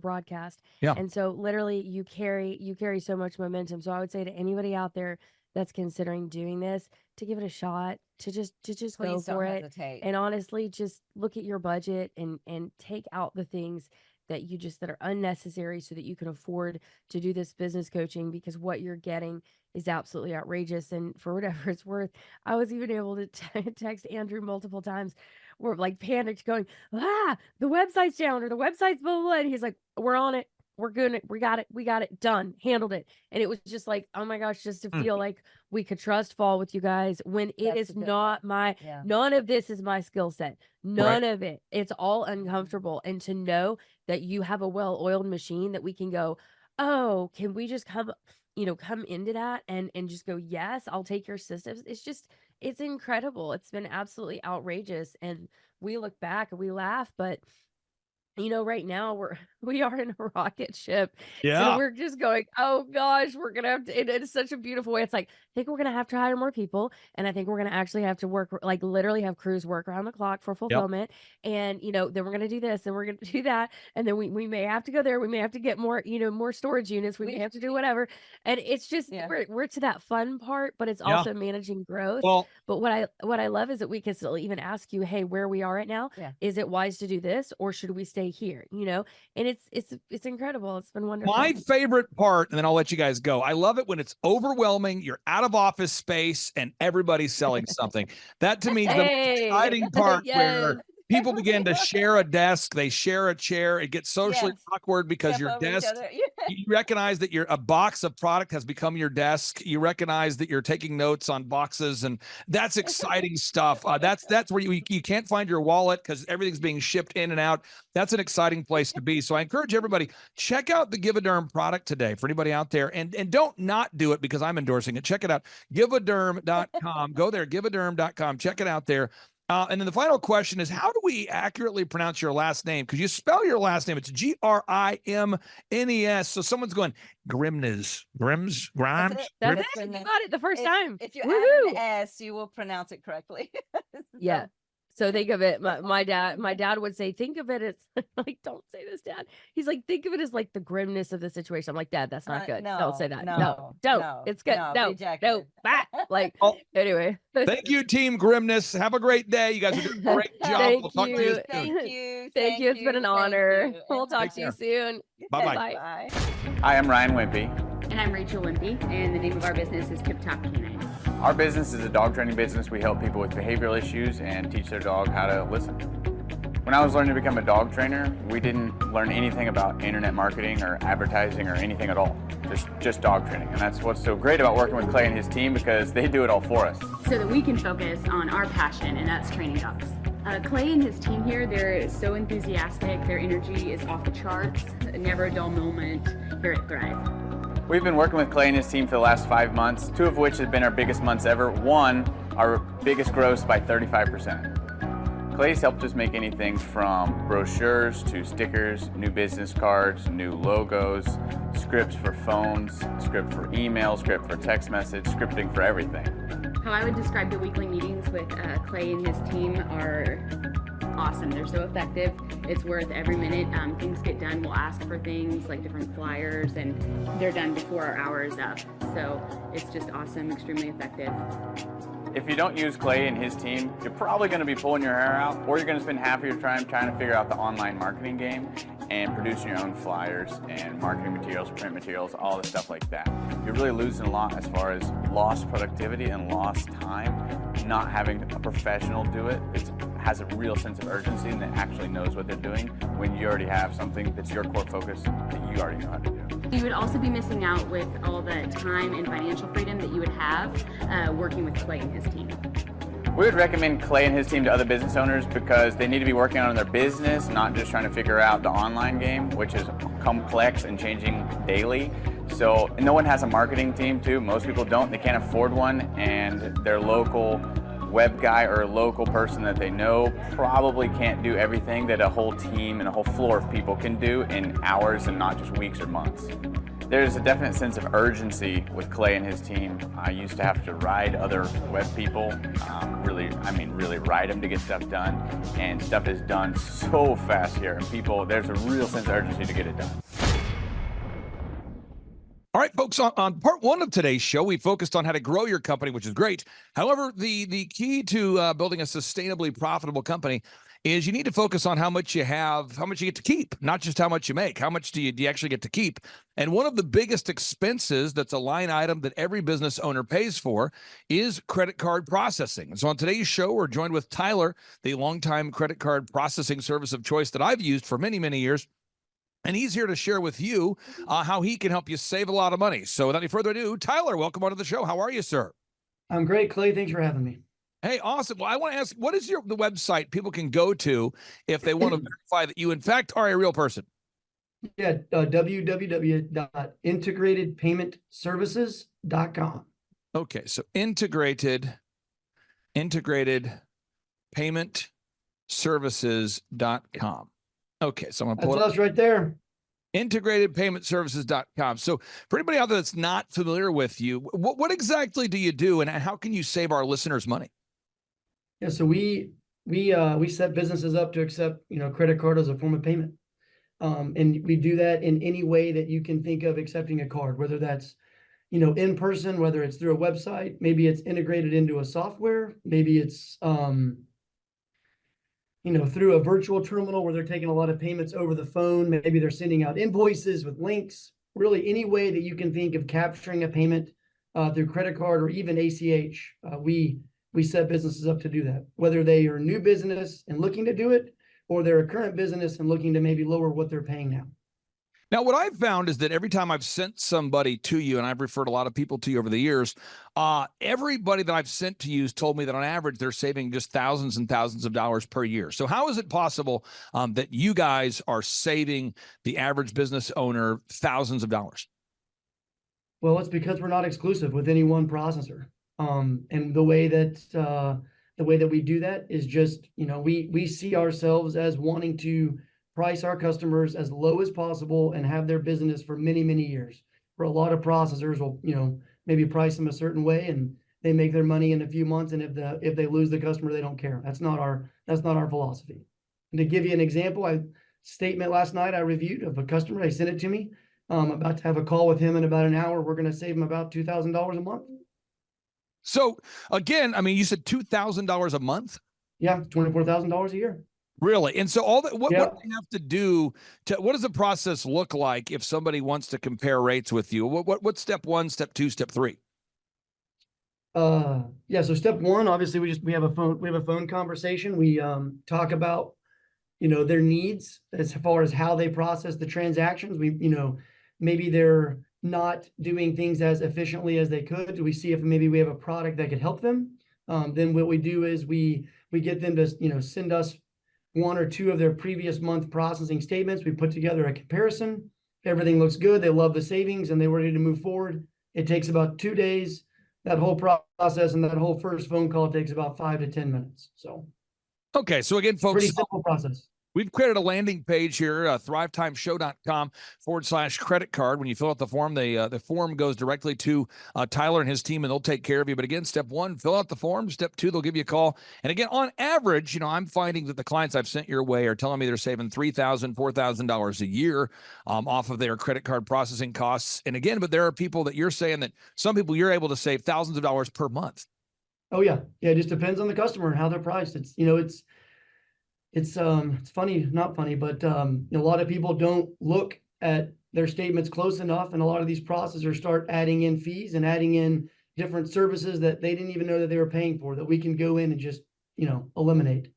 [SPEAKER 12] broadcast.
[SPEAKER 6] Yeah.
[SPEAKER 12] And so literally you carry so much momentum. So I would say to anybody out there that's considering doing this, to give it a shot, to just go for it.
[SPEAKER 1] Hesitate.
[SPEAKER 12] And honestly, just look at your budget and take out the things that are unnecessary so that you can afford to do this business coaching, because what you're getting is absolutely outrageous. And for whatever it's worth, I was even able to text Andrew multiple times. We're like panicked going, the website's down, or the website's blah, blah, blah. And he's like, we're on it. We're good. We got it done, handled it. And it was just like, oh my gosh, just to feel like we could trust fall with you guys when it is not none of this is my skill set. None of it. It's all uncomfortable. And to know that you have a well-oiled machine that we can go, oh, can we just come into that and just go, yes, I'll take your systems. It's incredible. It's been absolutely outrageous. And we look back and we laugh, but right now we are in a rocket ship.
[SPEAKER 6] Yeah.
[SPEAKER 12] And we're just going, oh gosh, we're going to have to, it's such a beautiful way. It's like, I think we're going to have to hire more people. And I think we're going to actually have to work, like literally have crews work around the clock for fulfillment. And, then we're going to do this and we're going to do that. And then we may have to go there. We may have to get more, more storage units. We may have to do whatever. And it's just, we're to that fun part, but it's also managing growth.
[SPEAKER 6] Well,
[SPEAKER 12] but what I love is that we can still even ask you, hey, where we are right now, is it wise to do this, or should we stay here? And it's incredible. It's been wonderful.
[SPEAKER 6] My favorite part, and then I'll let you guys go. I love it when it's overwhelming. You're out of office space and everybody's selling something. That to me is the most exciting part where people begin to share a desk, they share a chair. It gets socially awkward because your desk, you recognize that a box of product has become your desk. You recognize that you're taking notes on boxes, and that's exciting stuff. That's where you can't find your wallet because everything's being shipped in and out. That's an exciting place to be. So I encourage everybody, check out the Give-A-Derm product today for anybody out there, and don't not do it because I'm endorsing it. Check it out, giveaderm.com. Go there, giveaderm.com. Check it out there. And then the final question is, how do we accurately pronounce your last name? Because you spell your last name, it's Grimnes. So someone's going, Grimes.
[SPEAKER 12] That's it. You got it the first time.
[SPEAKER 1] If you add an S, you will pronounce it correctly.
[SPEAKER 12] Yeah. So think of it. My dad would say, think of it as like, don't say this, Dad. He's like, think of it as like the grimness of the situation. I'm like, Dad, that's not good. Don't say that. No, don't. It's good. No. Bye. Like, anyway.
[SPEAKER 6] Thank you, Team Grimness. Have a great day. You guys are doing a great job.
[SPEAKER 12] Thank
[SPEAKER 6] We'll talk to you soon.
[SPEAKER 12] Thank you. It's been an honor. We'll talk to you soon.
[SPEAKER 6] Bye-bye.
[SPEAKER 12] Bye.
[SPEAKER 14] Hi, I'm Ryan Wimpy.
[SPEAKER 15] And I'm Rachel Wimpy, and the name of our business is Tip Top Canine.
[SPEAKER 14] Our business is a dog training business. We help people with behavioral issues and teach their dog how to listen. When I was learning to become a dog trainer, we didn't learn anything about internet marketing or advertising or anything at all. Just dog training. And that's what's so great about working with Clay and his team, because they do it all for us.
[SPEAKER 15] So that we can focus on our passion, and that's training dogs. Clay and his team here, they're so enthusiastic. Their energy is off the charts. Never a dull moment here at Thrive.
[SPEAKER 14] We've been working with Clay and his team for the last 5 months, 2 of which have been our biggest months ever. 1, our biggest gross by 35%. Clay's helped us make anything from brochures to stickers, new business cards, new logos, scripts for phones, script for email, script for text message, scripting for everything.
[SPEAKER 15] How I would describe the weekly meetings with Clay and his team are awesome. They're so effective. It's worth every minute. Things get done. We'll ask for things like different flyers, and they're done before our hour is up. So it's just awesome, extremely effective.
[SPEAKER 14] If you don't use Clay and his team, you're probably going to be pulling your hair out, or you're going to spend half of your time trying to figure out the online marketing game and producing your own flyers and marketing materials, print materials, all the stuff like that. You're really losing a lot as far as lost productivity and lost time. Not having a professional do it, it has a real sense of urgency and that actually knows what they're doing when you already have something that's your core focus that you already know how to do.
[SPEAKER 15] You would also be missing out with all the time and financial freedom that you would have working with Clay and his team.
[SPEAKER 14] We would recommend Clay and his team to other business owners because they need to be working on their business, not just trying to figure out the online game, which is complex and changing daily. So no one has a marketing team too. Most people don't. They can't afford one, and their local web guy or a local person that they know probably can't do everything that a whole team and a whole floor of people can do in hours and not just weeks or months. There's a definite sense of urgency with Clay and his team. I used to have to ride other web people, really ride them to get stuff done, and stuff is done so fast here, and there's a real sense of urgency to get it done.
[SPEAKER 6] All right, folks, on part one of today's show, we focused on how to grow your company, which is great. However, the key to building a sustainably profitable company is you need to focus on how much you have, how much you get to keep, not just how much you make. How much do you actually get to keep? And one of the biggest expenses that's a line item that every business owner pays for is credit card processing. And so on today's show, we're joined with Tyler, the longtime credit card processing service of choice that I've used for many, many years. And he's here to share with you how he can help you save a lot of money. So without any further ado, Tyler, welcome onto the show. How are you, sir?
[SPEAKER 16] I'm great, Clay. Thanks for having me.
[SPEAKER 6] Hey, awesome. Well, I want to ask, what is the website people can go to if they want to verify that you, in fact, are a real person?
[SPEAKER 16] Yeah, www.integratedpaymentservices.com.
[SPEAKER 6] Okay, so integrated paymentservices.com. Okay, so I'm going to pull
[SPEAKER 16] That's
[SPEAKER 6] it up.
[SPEAKER 16] us right there.
[SPEAKER 6] Integratedpaymentservices.com. So for anybody out there that's not familiar with you, what exactly do you do, and how can you save our listeners money?
[SPEAKER 16] Yeah, so we set businesses up to accept, credit card as a form of payment. And we do that in any way that you can think of accepting a card, whether that's, in person, whether it's through a website, maybe it's integrated into a software, maybe it's, through a virtual terminal where they're taking a lot of payments over the phone. Maybe they're sending out invoices with links, really any way that you can think of capturing a payment through credit card or even ACH. We set businesses up to do that, whether they are a new business and looking to do it, or they're a current business and looking to maybe lower what they're paying now.
[SPEAKER 6] Now, what I've found is that every time I've sent somebody to you, and I've referred a lot of people to you over the years, everybody that I've sent to you has told me that on average, they're saving just thousands and thousands of dollars per year. So how is it possible that you guys are saving the average business owner thousands of dollars?
[SPEAKER 16] Well, it's because we're not exclusive with any one processor. And the way that we do that is just, we see ourselves as wanting to price our customers as low as possible and have their business for many, many years. For a lot of processors will, maybe price them a certain way and they make their money in a few months. And if they lose the customer, they don't care. That's not our philosophy. And to give you an example, statement last night I reviewed of a customer. They sent it to me. I'm about to have a call with him in about an hour. We're going to save him about $2,000 a month.
[SPEAKER 6] So again, I mean, you said $2,000 a month?
[SPEAKER 16] Yeah, $24,000 a year.
[SPEAKER 6] Really? And so what do you have to do what does the process look like if somebody wants to compare rates with you? What's step one, step two, step three?
[SPEAKER 16] So step one, obviously we have a phone conversation. We talk about, their needs as far as how they process the transactions. Maybe they're not doing things as efficiently as they could. Do we see if maybe we have a product that could help them? Then what we do is we get them to, send us one or two of their previous month processing statements. We put together a comparison. Everything looks good. They love the savings and they're ready to move forward. It takes about 2 days. That whole process and that whole first phone call takes about 5 to 10 minutes. So
[SPEAKER 6] Okay, so again, folks,
[SPEAKER 16] Pretty simple process.
[SPEAKER 6] we've created a landing page here, thrivetimeshow.com/credit card. When you fill out the form, the form goes directly to Tyler and his team, and they'll take care of you. But again, step one, fill out the form. Step two, they'll give you a call. And again, on average, I'm finding that the clients I've sent your way are telling me they're saving $3,000, $4,000 a year off of their credit card processing costs. And again, but there are people that you're saying that some people you're able to save thousands of dollars per month.
[SPEAKER 16] Oh yeah. Yeah. It just depends on the customer and how they're priced. It's funny, not funny, but a lot of people don't look at their statements close enough. And a lot of these processors start adding in fees and adding in different services that they didn't even know that they were paying for, that we can go in and just, eliminate.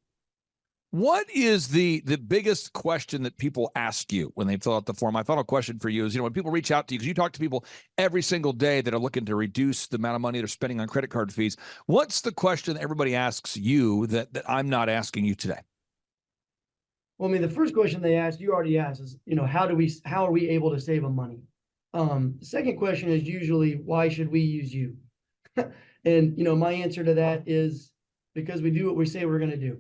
[SPEAKER 6] What is the biggest question that people ask you when they fill out the form? My final question for you is, when people reach out to you, because you talk to people every single day that are looking to reduce the amount of money they're spending on credit card fees, what's the question that everybody asks you that I'm not asking you today?
[SPEAKER 16] Well, I mean, the first question they ask, you already asked, is, how are we able to save them money? The second question is usually, why should we use you? And, my answer to that is because we do what we say we're going to do.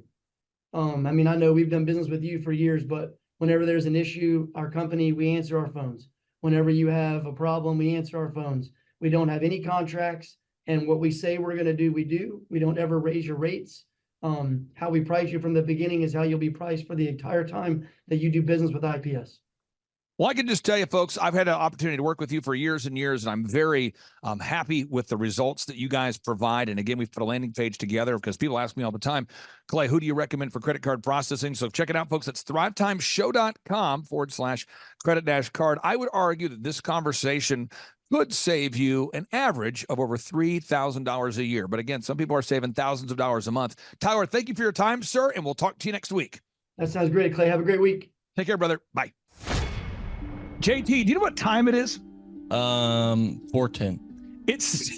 [SPEAKER 16] I know we've done business with you for years, but whenever there's an issue, our company, we answer our phones. Whenever you have a problem, we answer our phones. We don't have any contracts, and what we say we're going to do, we do. We don't ever raise your rates. How we price you from the beginning is how you'll be priced for the entire time that you do business with IPS.
[SPEAKER 6] Well, I can just tell you, folks, I've had an opportunity to work with you for years and years, and I'm very happy with the results that you guys provide. And again, we've put a landing page together because people ask me all the time, Clay, who do you recommend for credit card processing? So check it out, folks. It's thrivetimeshow.com/credit-card. I would argue that this conversation could save you an average of over $3,000 a year. But again, some people are saving thousands of dollars a month. Tyler, thank you for your time, sir, and we'll talk to you next week.
[SPEAKER 16] That sounds great, Clay. Have a great week.
[SPEAKER 6] Take care, brother. Bye. JT, do you know what time it is?
[SPEAKER 11] 4:10.
[SPEAKER 6] It's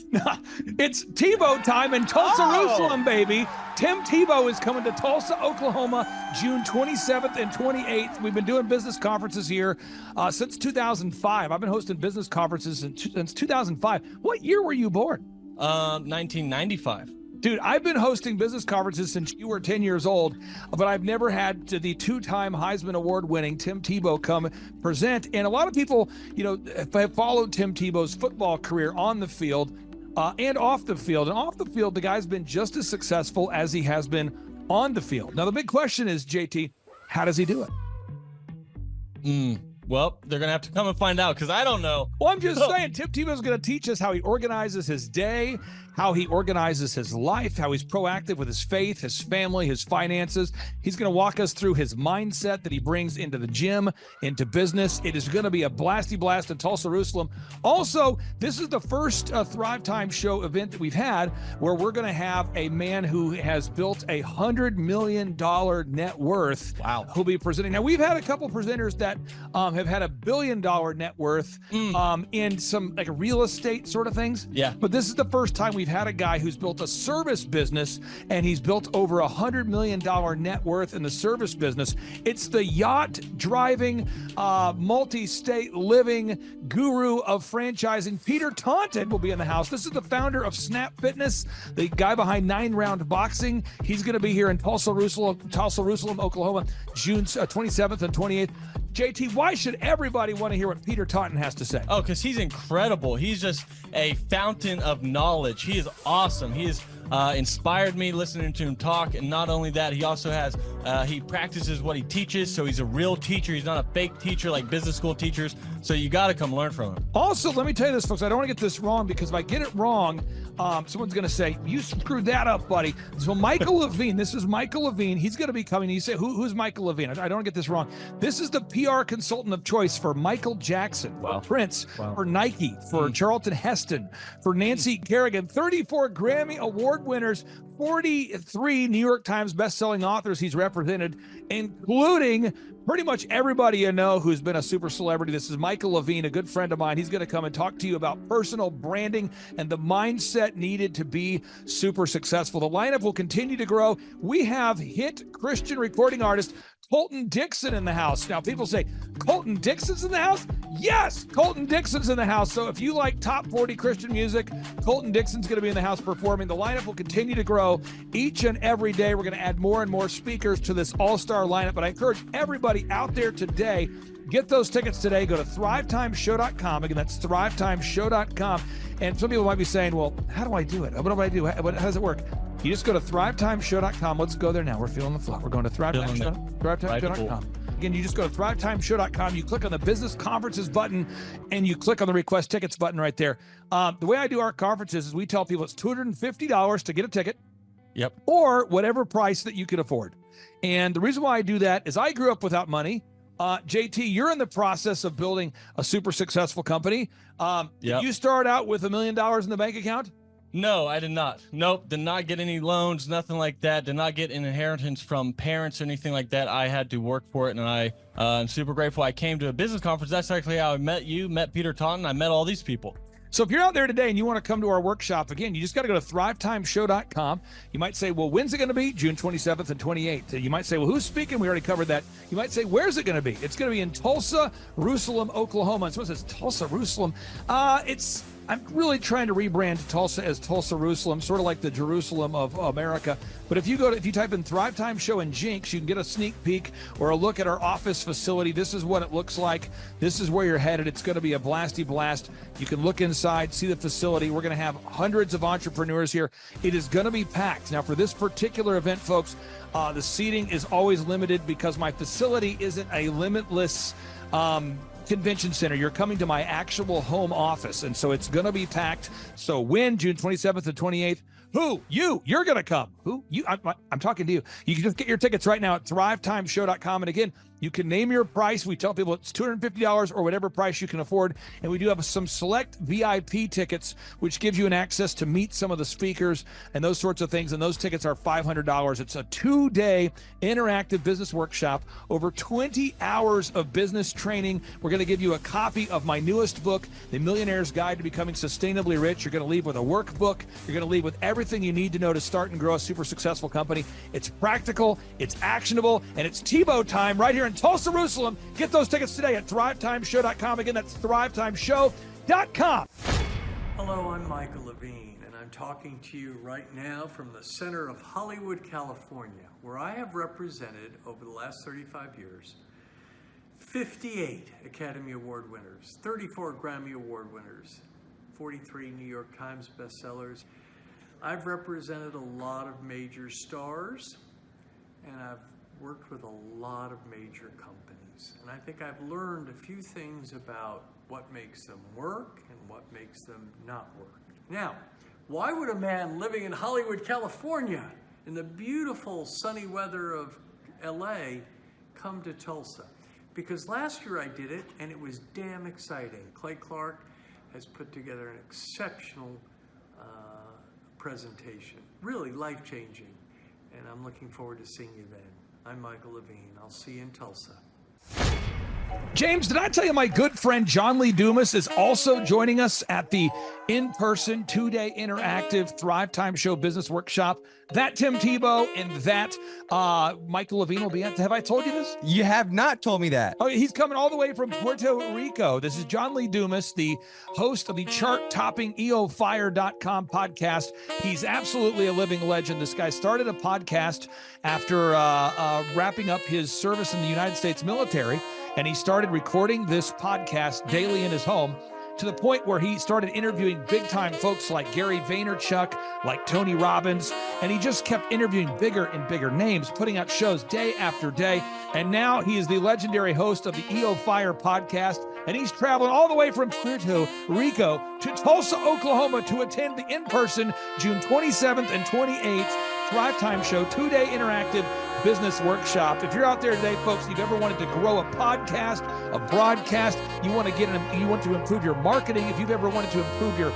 [SPEAKER 6] Tebow time in Tulsa, Jerusalem, baby. Tim Tebow is coming to Tulsa, Oklahoma, June 27th and 28th. We've been doing business conferences here since 2005. I've been hosting business conferences since 2005. What year were you born?
[SPEAKER 11] 1995.
[SPEAKER 6] Dude, I've been hosting business conferences since you were 10 years old, but I've never had the two-time Heisman Award winning Tim Tebow come present. And a lot of people, have followed Tim Tebow's football career on the field and off the field. And off the field, the guy's been just as successful as he has been on the field. Now, the big question is, JT, how does he do it?
[SPEAKER 11] Well, they're going to have to come and find out because I don't know.
[SPEAKER 6] Well, I'm just saying, Tim Tebow's going to teach us how he organizes his day, how he organizes his life, how he's proactive with his faith, his family, his finances. He's going to walk us through his mindset that he brings into the gym, into business. It is going to be a blasty blast in Tulsa, Jerusalem. Also, this is the first Thrive Time Show event that we've had where we're going to have a man who has built a $100 million net worth.
[SPEAKER 11] Wow.
[SPEAKER 6] Who'll be presenting. Now, we've had a couple presenters that have had $1 billion net worth in some like real estate sort of things.
[SPEAKER 11] Yeah.
[SPEAKER 6] But this is the first time we've had a guy who's built a service business, and he's built over $100 million net worth in the service business. It's the yacht driving, multi-state living guru of franchising. Peter Taunton will be in the house. This is the founder of Snap Fitness, the guy behind 9 Round Boxing. He's going to be here in Tulsa, Jerusalem, Oklahoma, June 27th and 28th. JT, why should everybody want to hear what Peter Taunton has to say?
[SPEAKER 11] Oh, because he's incredible. He's just a fountain of knowledge. He is awesome. He has inspired me listening to him talk. And not only that, he also has, he practices what he teaches. So he's a real teacher. He's not a fake teacher like business school teachers. So you got to come learn from him.
[SPEAKER 6] Also, let me tell you this, folks. I don't want to get this wrong because if I get it wrong, someone's going to say, you screwed that up, buddy. So Michael Levine, this is Michael Levine. He's going to be coming. You say, who's Michael Levine? I don't want to get this wrong. This is the PR consultant of choice for Michael Jackson, for Prince, for Nike, for Charlton Heston, for Nancy Kerrigan, 34 Grammy Award winners, 43 New York Times bestselling authors he's represented, including pretty much everybody you know who's been a super celebrity. This is Michael Levine, a good friend of mine. He's going to come and talk to you about personal branding and the mindset needed to be super successful. The lineup will continue to grow. We have hit Christian recording artist Colton Dixon in the house. Now, people say, Colton Dixon's in the house? Yes, Colton Dixon's in the house. So if you like top 40 Christian music, Colton Dixon's going to be in the house performing. The lineup will continue to grow each and every day. We're going to add more and more speakers to this all-star lineup. But I encourage everybody out there today, get those tickets today. Go to thrivetimeshow.com. Again, that's thrivetimeshow.com. And some people might be saying, well, how do I do it? What do I do? How does it work? You just go to thrivetimeshow.com. Let's go there now. We're feeling the flow. We're going to thrivetimeshow.com. Again, you just go to thrivetimeshow.com. You click on the business conferences button, and you click on the request tickets button right there. The way I do our conferences is we tell people it's $250 to get a ticket.
[SPEAKER 11] Yep.
[SPEAKER 6] Or whatever price that you can afford. And the reason why I do that is I grew up without money. JT, you're in the process of building a super successful company. Did you start out with $1 million in the bank account?
[SPEAKER 11] No, I did not. Nope, did not get any loans, nothing like that. Did not get an inheritance from parents or anything like that. I had to work for it, and I'm super grateful. I came to a business conference. That's actually how I met you, met Peter Taunton. I met all these people.
[SPEAKER 6] So if you're out there today and you want to come to our workshop, again, you just got to go to thrivetimeshow.com. You might say, well, when's it going to be? June 27th and 28th. You might say, well, who's speaking? We already covered that. You might say, where's it going to be? It's going to be in Tulsa, Jerusalem, Oklahoma. And someone says, Tulsa, Jerusalem. I'm really trying to rebrand Tulsa as Tulsa, Jerusalem, sort of like the Jerusalem of America. But if you type in Thrive Time Show and Jinx, you can get a sneak peek or a look at our office facility. This is what it looks like. This is where you're headed. It's going to be a blasty blast. You can look inside, see the facility. We're going to have hundreds of entrepreneurs here. It is going to be packed. Now, for this particular event, folks, the seating is always limited because my facility isn't a limitless convention center. You're coming to my actual home office, and so it's going to be packed. So when? June 27th and 28th. Who? You're going to come. Who? You? I'm talking to you. You can just get your tickets right now at thrivetimeshow.com. And again, you can name your price. We tell people it's $250 or whatever price you can afford. And we do have some select VIP tickets, which gives you an access to meet some of the speakers and those sorts of things. And those tickets are $500. It's a 2-day interactive business workshop, over 20 hours of business training. We're going to give you a copy of my newest book, The Millionaire's Guide to Becoming Sustainably Rich. You're going to leave with a workbook. You're going to leave with everything you need to know to start and grow a super successful company. It's practical, it's actionable, and it's Tebow time right here in Tulsa, Jerusalem. Get those tickets today at thrivetimeshow.com. Again, that's thrivetimeshow.com.
[SPEAKER 17] Hello, I'm Michael Levine, and I'm talking to you right now from the center of Hollywood, California, where I have represented over the last 35 years 58 Academy Award winners, 34 Grammy Award winners, 43 New York Times bestsellers. I've represented a lot of major stars, and I've worked with a lot of major companies. And I think I've learned a few things about what makes them work and what makes them not work. Now, why would a man living in Hollywood, California, in the beautiful sunny weather of LA, come to Tulsa? Because last year I did it, and it was damn exciting. Clay Clark has put together an exceptional presentation, really life-changing, and I'm looking forward to seeing you then. I'm Michael Levine. I'll see you in Tulsa.
[SPEAKER 6] James, did I tell you my good friend John Lee Dumas is also joining us at the in-person 2-day interactive Thrive Time Show business workshop? That Tim Tebow and that Michael Levine will be at. Have I told you this?
[SPEAKER 7] You have not told me that.
[SPEAKER 6] Oh, he's coming all the way from Puerto Rico. This is John Lee Dumas, the host of the chart-topping EOFire.com podcast. He's absolutely a living legend. This guy started a podcast after wrapping up his service in the United States military, and he started recording this podcast daily in his home, to the point where he started interviewing big-time folks like Gary Vaynerchuk, like Tony Robbins, and he just kept interviewing bigger and bigger names, putting out shows day after day. And now he is the legendary host of the EO Fire podcast, and he's traveling all the way from Puerto Rico to Tulsa, Oklahoma to attend the in-person June 27th and 28th Thrive Time Show 2-day interactive business workshop. If you're out there today, folks, you've ever wanted to grow a podcast, a broadcast, you want to improve your marketing, if you've ever wanted to improve your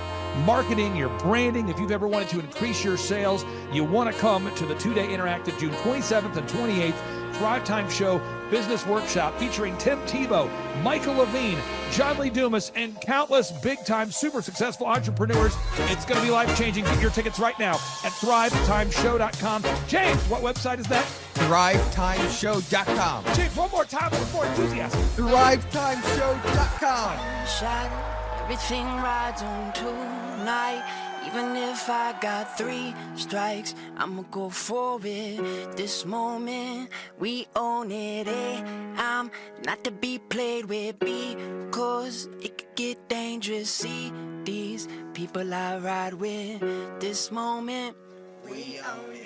[SPEAKER 6] marketing, your branding, if you've ever wanted to increase your sales, you want to come to the 2-day interactive June 27th and 28th Thrive Time Show business workshop featuring Tim Tebow, Michael Levine, John Lee Dumas, and countless big-time super successful entrepreneurs. It's going to be life-changing. Get your tickets right now at thrivetimeshow.com. James, what website is that?
[SPEAKER 7] thrivetimeshow.com.
[SPEAKER 6] Chief, one more time with more enthusiasm.
[SPEAKER 7] thrivetimeshow.com.
[SPEAKER 4] Shot everything rides on tonight. Even if I got 3 strikes, I'ma go for it. This moment, we own it. I'm not to be played with because it could get dangerous. See these people I ride with. This moment, we own it.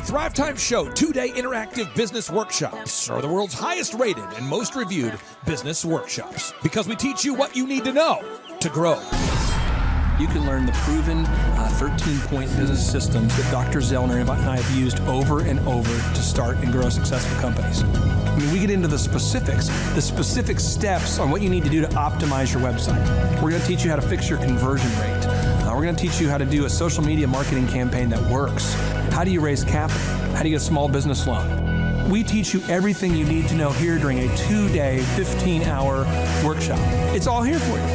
[SPEAKER 6] Thrive Time Show 2-day interactive business workshops are the world's highest rated and most reviewed business workshops because we teach you what you need to know to grow.
[SPEAKER 18] You can learn the proven 13-point business systems that Dr. Zellner and I have used over and over to start and grow successful companies. I mean, we get into the specific steps on what you need to do to optimize your website. We're going to teach you how to fix your conversion rate. We're going to teach you how to do a social media marketing campaign that works. How do you raise capital? How do you get a small business loan? We teach you everything you need to know here during a 2-day, 15-hour workshop. It's all here for you.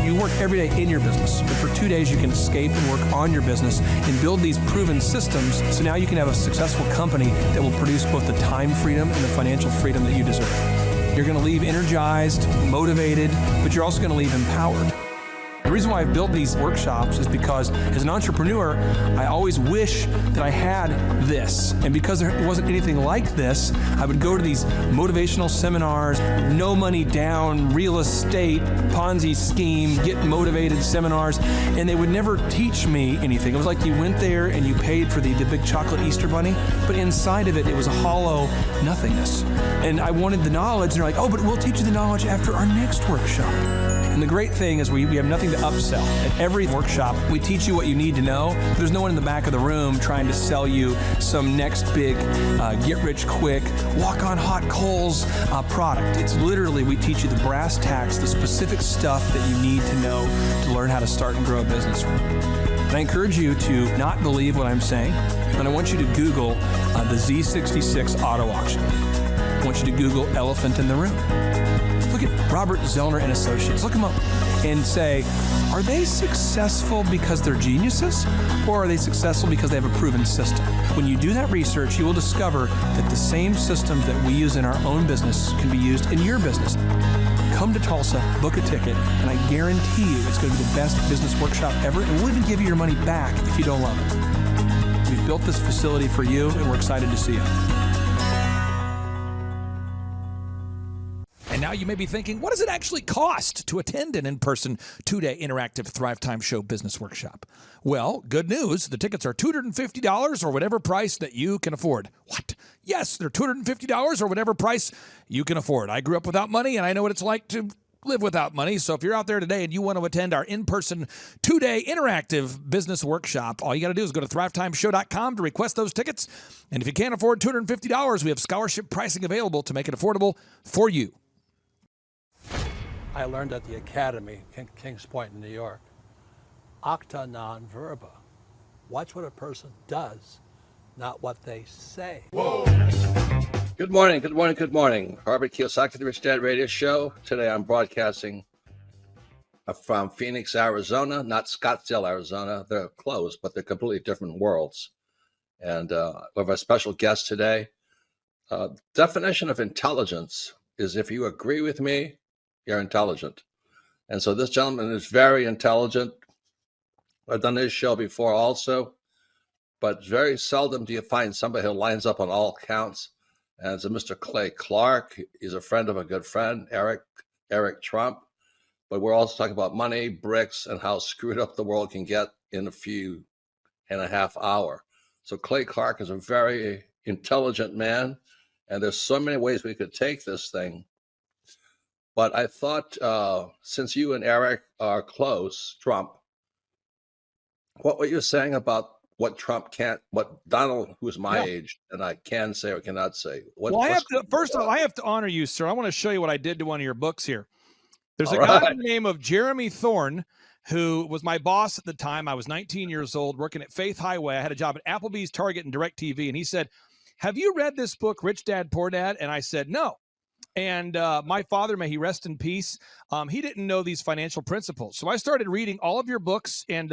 [SPEAKER 18] You work every day in your business, but for 2 days you can escape and work on your business and build these proven systems so now you can have a successful company that will produce both the time freedom and the financial freedom that you deserve. You're going to leave energized, motivated, but you're also going to leave empowered. The reason why I've built these workshops is because as an entrepreneur, I always wish that I had this. And because there wasn't anything like this, I would go to these motivational seminars, no money down, real estate, Ponzi scheme, get motivated seminars, and they would never teach me anything. It was like you went there and you paid for the big chocolate Easter bunny, but inside of it, it was a hollow nothingness. And I wanted the knowledge, and they're like, oh, but we'll teach you the knowledge after our next workshop. And the great thing is we have nothing to upsell. At every workshop, we teach you what you need to know. There's no one in the back of the room trying to sell you some next big get-rich-quick, walk-on-hot coals product. It's literally, we teach you the brass tacks, the specific stuff that you need to know to learn how to start and grow a business. And I encourage you to not believe what I'm saying, and I want you to Google the Z66 auto auction. I want you to Google elephant in the room. Look at Robert Zellner and Associates. Look them up and say, are they successful because they're geniuses, or are they successful because they have a proven system? When you do that research, you will discover that the same systems that we use in our own business can be used in your business. Come to Tulsa, book a ticket, and I guarantee you it's going to be the best business workshop ever, and we'll even give you your money back if you don't love it. We've built this facility for you, and we're excited to see you.
[SPEAKER 6] And now you may be thinking, what does it actually cost to attend an in-person 2-day interactive Thrive Time Show business workshop? Well, good news. The tickets are $250 or whatever price that you can afford. What? Yes, they're $250 or whatever price you can afford. I grew up without money, and I know what it's like to live without money. So if you're out there today and you want to attend our in-person 2-day interactive business workshop, all you got to do is go to thrivetimeshow.com to request those tickets. And if you can't afford $250, we have scholarship pricing available to make it affordable for you.
[SPEAKER 2] I learned at the Academy, Kings Point in New York, acta non verba. Watch what a person does, not what they say. Whoa.
[SPEAKER 19] Good morning, good morning, good morning. Robert Kiyosaki, the Rich Dad Radio Show. Today I'm broadcasting from Phoenix, Arizona, not Scottsdale, Arizona. They're close, but they're completely different worlds. And we have a special guest today. Definition of intelligence is if you agree with me, you're intelligent. And so this gentleman is very intelligent. I've done his show before also, but very seldom do you find somebody who lines up on all counts. And it's a Mr. Clay Clark. He's a friend of a good friend, Eric Trump. But we're also talking about money, bricks, and how screwed up the world can get in a few and a half hour. So Clay Clark is a very intelligent man, and there's so many ways we could take this thing. But I thought, since you and Eric are close, Trump, what were you saying about what Trump can't, what Donald, who's my age, and I can say or cannot say?
[SPEAKER 6] Well, I have to, first of all, I have to honor you, sir. I want to show you what I did to one of your books here. There's a guy by the name of Jeremy Thorne, who was my boss at the time. I was 19 years old, working at Faith Highway. I had a job at Applebee's, Target, and DirecTV. And he said, have you read this book, Rich Dad, Poor Dad? And I said, no. And my father, may he rest in peace, he didn't know these financial principles. So I started reading all of your books and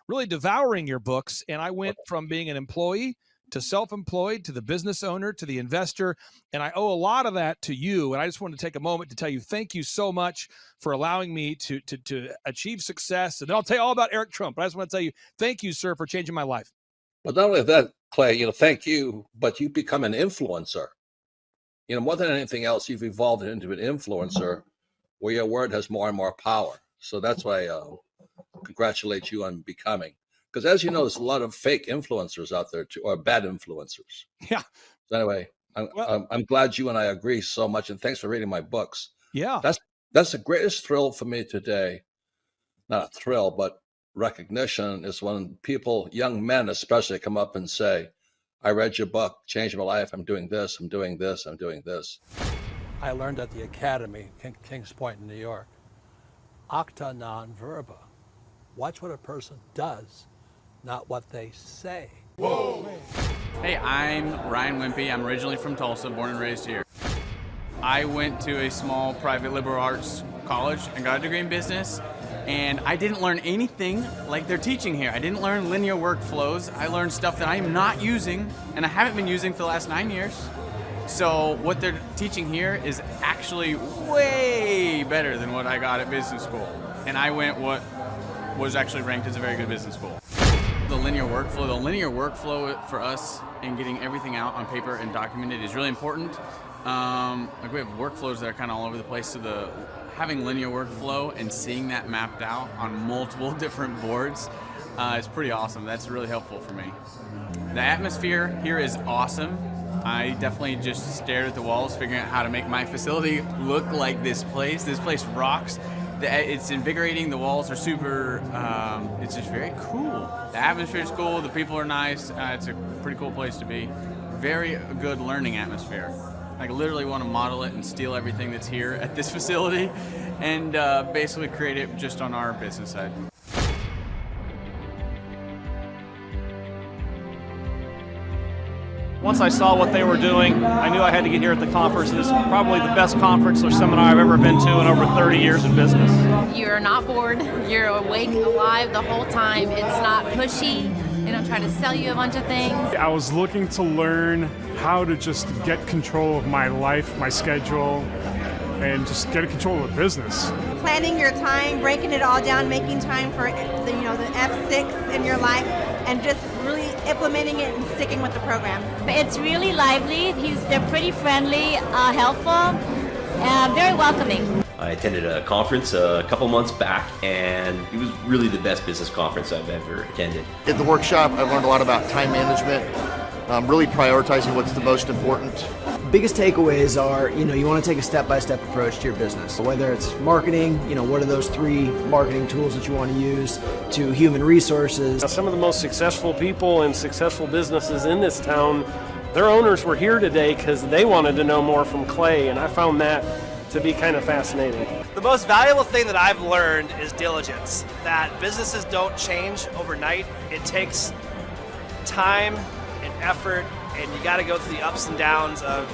[SPEAKER 6] really devouring your books. And I went from being an employee to self-employed, to the business owner, to the investor. And I owe a lot of that to you. And I just want to take a moment to tell you, thank you so much for allowing me to achieve success. And then I'll tell you all about Eric Trump. But I just want to tell you, thank you, sir, for changing my life.
[SPEAKER 19] But not only that, Clay, thank you, but you become an influencer. More than anything else, you've evolved into an influencer where your word has more and more power. So that's why I congratulate you on becoming. Because as you know, there's a lot of fake influencers out there too, or bad influencers.
[SPEAKER 6] Yeah.
[SPEAKER 19] So anyway, I'm glad you and I agree so much, and thanks for reading my books.
[SPEAKER 6] Yeah.
[SPEAKER 19] That's the greatest thrill for me today. Not a thrill, but recognition is when people, young men especially, come up and say, I read your book, changed my life. I'm doing this, I'm doing this, I'm doing this.
[SPEAKER 2] I learned at the academy, Kings Point in New York, acta non verba. Watch what a person does, not what they say.
[SPEAKER 14] Whoa! Hey, I'm Ryan Wimpy. I'm originally from Tulsa, born and raised here. I went to a small private liberal arts college and got a degree in business. And I didn't learn anything like they're teaching here. I didn't learn linear workflows. I learned stuff that I'm not using, and I haven't been using for the last 9 years. So what they're teaching here is actually way better than what I got at business school. And I went what was actually ranked as a very good business school. The linear workflow for us in getting everything out on paper and documented is really important. Like we have workflows that are kind of all over the place, so having linear workflow and seeing that mapped out on multiple different boards is pretty awesome. That's really helpful for me. The atmosphere here is awesome. I definitely just stared at the walls, figuring out how to make my facility look like this place. This place rocks. It's invigorating. The walls are super, it's just very cool. The atmosphere is cool. The people are nice. It's a pretty cool place to be. Very good learning atmosphere. I literally want to model it and steal everything that's here at this facility and basically create it just on our business side.
[SPEAKER 20] Once I saw what they were doing, I knew I had to get here at the conference. This is probably the best conference or seminar I've ever been to in over 30 years in business.
[SPEAKER 21] You're not bored. You're awake, alive the whole time. It's not pushy. They don't try to sell you a bunch of things.
[SPEAKER 22] I was looking to learn how to just get control of my life, my schedule, and just get control of the business.
[SPEAKER 23] Planning your time, breaking it all down, making time for the F6 in your life, and just really implementing it and sticking with the program.
[SPEAKER 24] It's really lively. They're pretty friendly, helpful, very welcoming.
[SPEAKER 25] I attended a conference a couple months back, and it was really the best business conference I've ever attended.
[SPEAKER 26] At the workshop, I learned a lot about time management, really prioritizing what's the most important.
[SPEAKER 27] Biggest takeaways are, you want to take a step-by-step approach to your business. Whether it's marketing, what are those 3 marketing tools that you want to use, to human resources.
[SPEAKER 28] Now, some of the most successful people and successful businesses in this town, their owners were here today because they wanted to know more from Clay, and I found that to be kind of fascinating.
[SPEAKER 29] The most valuable thing that I've learned is diligence, that businesses don't change overnight. It takes time and effort, and you got to go through the ups and downs of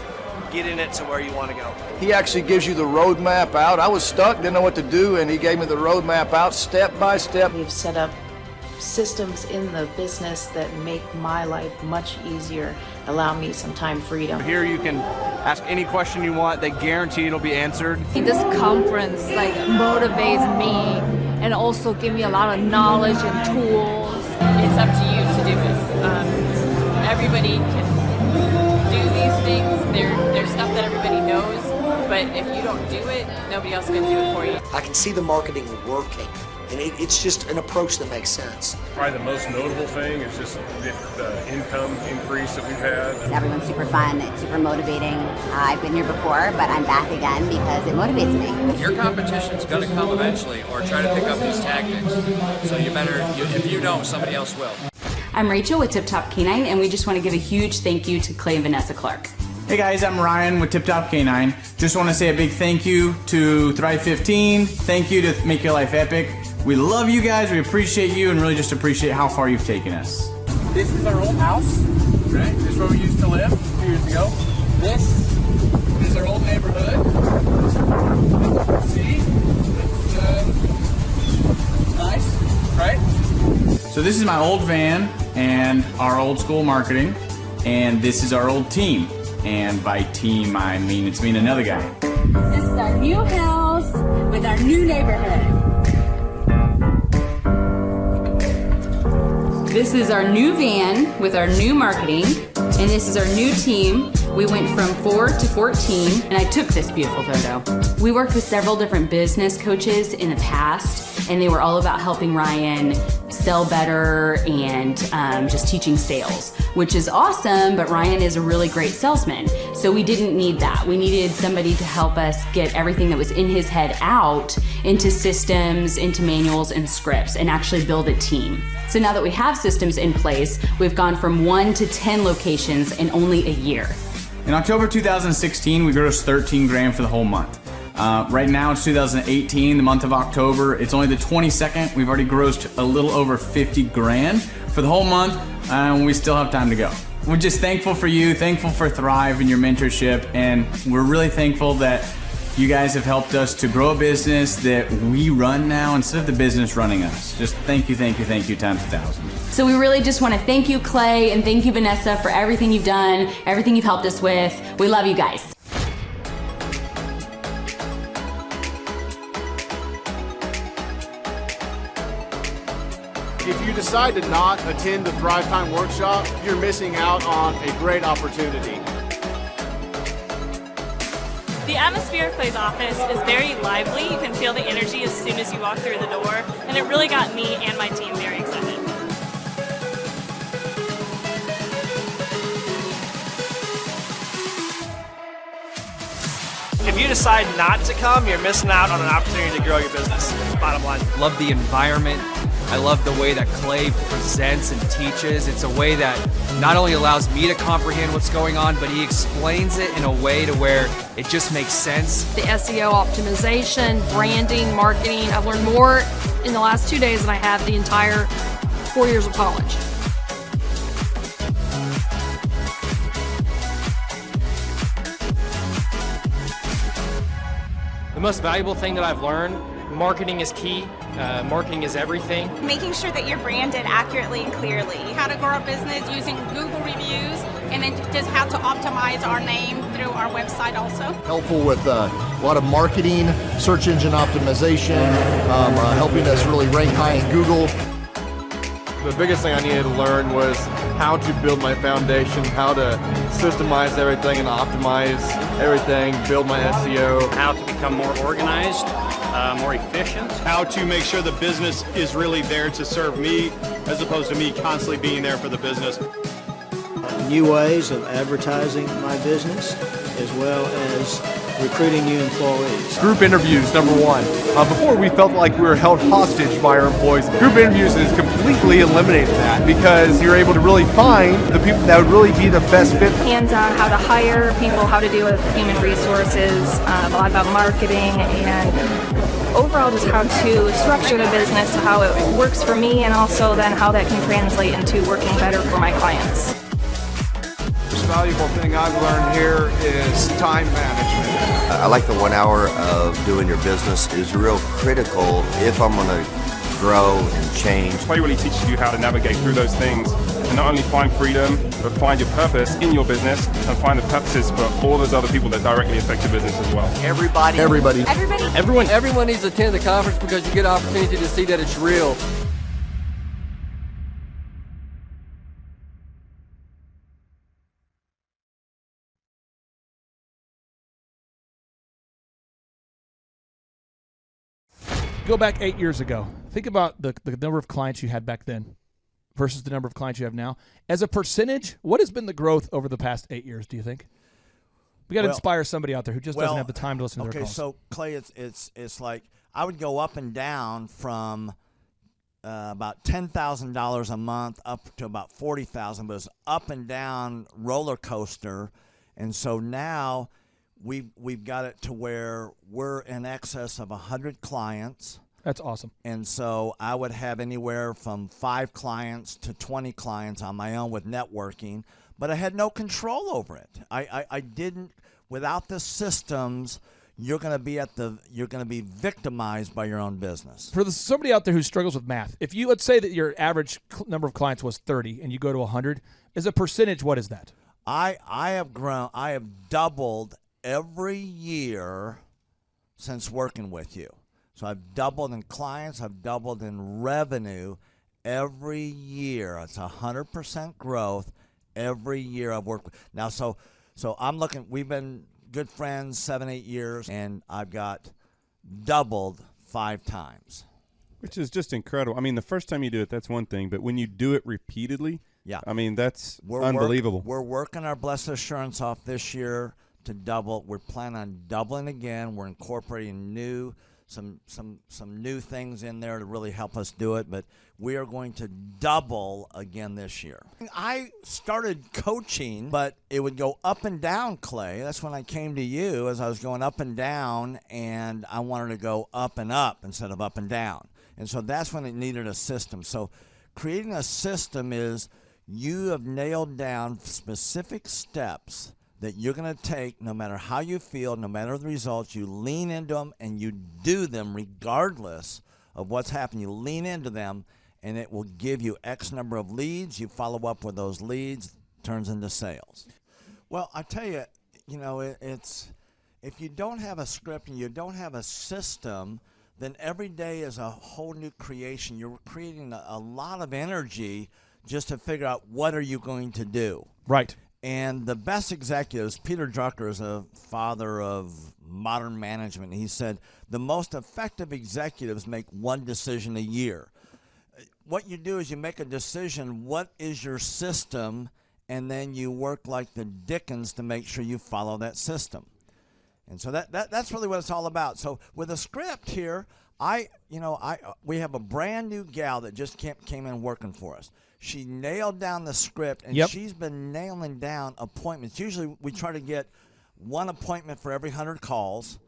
[SPEAKER 29] getting it to where you want to go.
[SPEAKER 26] He actually gives you the roadmap out. I was stuck, didn't know what to do, and he gave me the roadmap out step by step.
[SPEAKER 30] We've set up systems in the business that make my life much easier, allow me some time freedom.
[SPEAKER 6] Here you can ask any question you want. They guarantee it'll be answered.
[SPEAKER 31] This conference motivates me and also give me a lot of knowledge and tools.
[SPEAKER 32] It's up to you to do it. Everybody can do these things. There's stuff that everybody knows, but if you don't do it, nobody else can do it for you.
[SPEAKER 33] I can see the marketing working. And it's just an approach that makes sense.
[SPEAKER 34] Probably the most notable thing is just the income increase that we've had.
[SPEAKER 35] Everyone's super fun, it's super motivating. I've been here before, but I'm back again because it motivates me.
[SPEAKER 36] Your competition's going to come eventually, or try to pick up these tactics. So you better, if you don't, somebody else will.
[SPEAKER 37] I'm Rachel with Tip Top Canine, and we just want to give a huge thank you to Clay and Vanessa Clark.
[SPEAKER 38] Hey guys, I'm Ryan with Tip Top Canine. Just want to say a big thank you to Thrive 15. Thank you to Make Your Life Epic. We love you guys, we appreciate you, and really just appreciate how far you've taken us.
[SPEAKER 36] This is our old house, right? This is where we used to live 2 years ago.
[SPEAKER 38] This is our old neighborhood. See? It's nice, right? So this is my old van and our old school marketing, and this is our old team. And by team, I mean it's me and another guy.
[SPEAKER 24] This is our new house with our new neighborhood.
[SPEAKER 37] This is our new van with our new marketing, and this is our new team. We went from 4 to 14, and I took this beautiful photo. We worked with several different business coaches in the past, and they were all about helping Ryan sell better and just teaching sales, which is awesome, but Ryan is a really great salesman. So we didn't need that. We needed somebody to help us get everything that was in his head out into systems, into manuals and scripts, and actually build a team. So now that we have systems in place, we've gone from 1 to 10 locations in only a year.
[SPEAKER 38] In October 2016, we grossed 13 grand for the whole month. Right now it's 2018, the month of October. It's only the 22nd. We've already grossed a little over 50 grand for the whole month, and we still have time to go. We're just thankful for you, thankful for Thrive and your mentorship, and we're really thankful that you guys have helped us to grow a business that we run now instead of the business running us. Just thank you times 1,000.
[SPEAKER 37] So we really just want to thank you, Clay, and thank you, Vanessa, for everything you've done, everything you've helped us with. We love you guys.
[SPEAKER 1] If you decide to not attend the Thrive Time workshop, you're missing out on a great opportunity.
[SPEAKER 2] The atmosphere of Clay's office is very lively. You can feel the energy as soon as you walk through the door, and it really got me and my team very excited.
[SPEAKER 29] If you decide not to come, you're missing out on an opportunity to grow your business. Bottom line.
[SPEAKER 3] Love the environment. I love the way that Clay presents and teaches. It's a way that not only allows me to comprehend what's going on, but he explains it in a way to where it just makes sense.
[SPEAKER 4] The SEO optimization, branding, marketing. I've learned more in the last 2 days than I have the entire 4 years of college.
[SPEAKER 3] The most valuable thing that I've learned, marketing is key. Marketing is everything.
[SPEAKER 5] Making sure that you're branded accurately and clearly. How to grow a business using Google reviews, and then just how to optimize our name through our website also.
[SPEAKER 26] Helpful with a lot of marketing, search engine optimization, helping us really rank high in Google.
[SPEAKER 1] The biggest thing I needed to learn was how to build my foundation, how to systemize everything and optimize everything, build my SEO.
[SPEAKER 7] How to become more organized, more efficient.
[SPEAKER 1] How to make sure the business is really there to serve me as opposed to me constantly being there for the business.
[SPEAKER 8] New ways of advertising my business as well as recruiting new employees.
[SPEAKER 1] Group interviews, number one. Before we felt like we were held hostage by our employees. Group interviews has completely eliminated that because you're able to really find the people that would really be the best fit.
[SPEAKER 4] Hands-on how to hire people, how to deal with human resources, a lot about marketing, and overall just how to structure the business, how it works for me, and also then how that can translate into working better for my clients.
[SPEAKER 1] The most valuable thing I've learned here is time management.
[SPEAKER 9] I like the 1 hour of doing your business is real critical if I'm going to grow and change.
[SPEAKER 34] Clay really teaches you how to navigate through those things and not only find freedom, but find your purpose in your business and find the purposes for all those other people that directly affect your business as well.
[SPEAKER 9] Everybody.
[SPEAKER 3] Everyone needs to attend the conference because you get an opportunity to see that it's real.
[SPEAKER 6] Go back 8 years ago. Think about the number of clients you had back then versus the number of clients you have now. As a percentage, what has been the growth over the past 8 years, do you think? We got to inspire somebody out there who just doesn't have the time to listen to their calls.
[SPEAKER 10] Okay, so Clay, it's like I would go up and down from about $10,000 a month up to about $40,000, but it's up and down roller coaster. And so now we've got it to where we're in excess of 100 clients.
[SPEAKER 6] That's awesome.
[SPEAKER 10] And so I would have anywhere from 5 clients to 20 clients on my own with networking. but I had no control over it. I didn't. Without the systems, you're going to be victimized by your own business.
[SPEAKER 6] For somebody out there who struggles with math, if you, let's say that your average number of clients was 30 and you go to 100, as a percentage, what is that?
[SPEAKER 10] I have doubled every year since working with you. So I've doubled in clients, I've doubled in revenue every year. It's 100% growth every year I've worked with. Now, so I'm looking, we've been good friends 7-8 years, and I've got doubled 5 times.
[SPEAKER 11] Which is just incredible. I mean, the first time you do it, that's one thing, but when you do it repeatedly,
[SPEAKER 10] yeah,
[SPEAKER 11] I mean, that's unbelievable.
[SPEAKER 10] We're working our Blessed Assurance off this year to double. We're planning on doubling again. We're incorporating some new things in there to really help us do it, but we are going to double again this year. I started coaching, but it would go up and down, Clay. That's when I came to you, as I was going up and down, and I wanted to go up and up instead of up and down. And so that's when it needed a system. So creating a system is you have nailed down specific steps that you're going to take no matter how you feel, no matter the results. You lean into them and you do them regardless of what's happening. You lean into them and it will give you X number of leads. You follow up with those leads, turns into sales. Well, I tell you, it's if you don't have a script and you don't have a system, then every day is a whole new creation. You're creating a lot of energy just to figure out what are you going to do.
[SPEAKER 6] Right.
[SPEAKER 10] And the best executives, Peter Drucker is a father of modern management. He said the most effective executives make one decision a year. What you do is you make a decision, what is your system, and then you work like the Dickens to make sure you follow that system. And so that's really what it's all about. So with a script here, we have a brand new gal that just came in working for us. She nailed down the script, and she's been nailing down appointments. Usually we try to get one appointment for every 100 calls.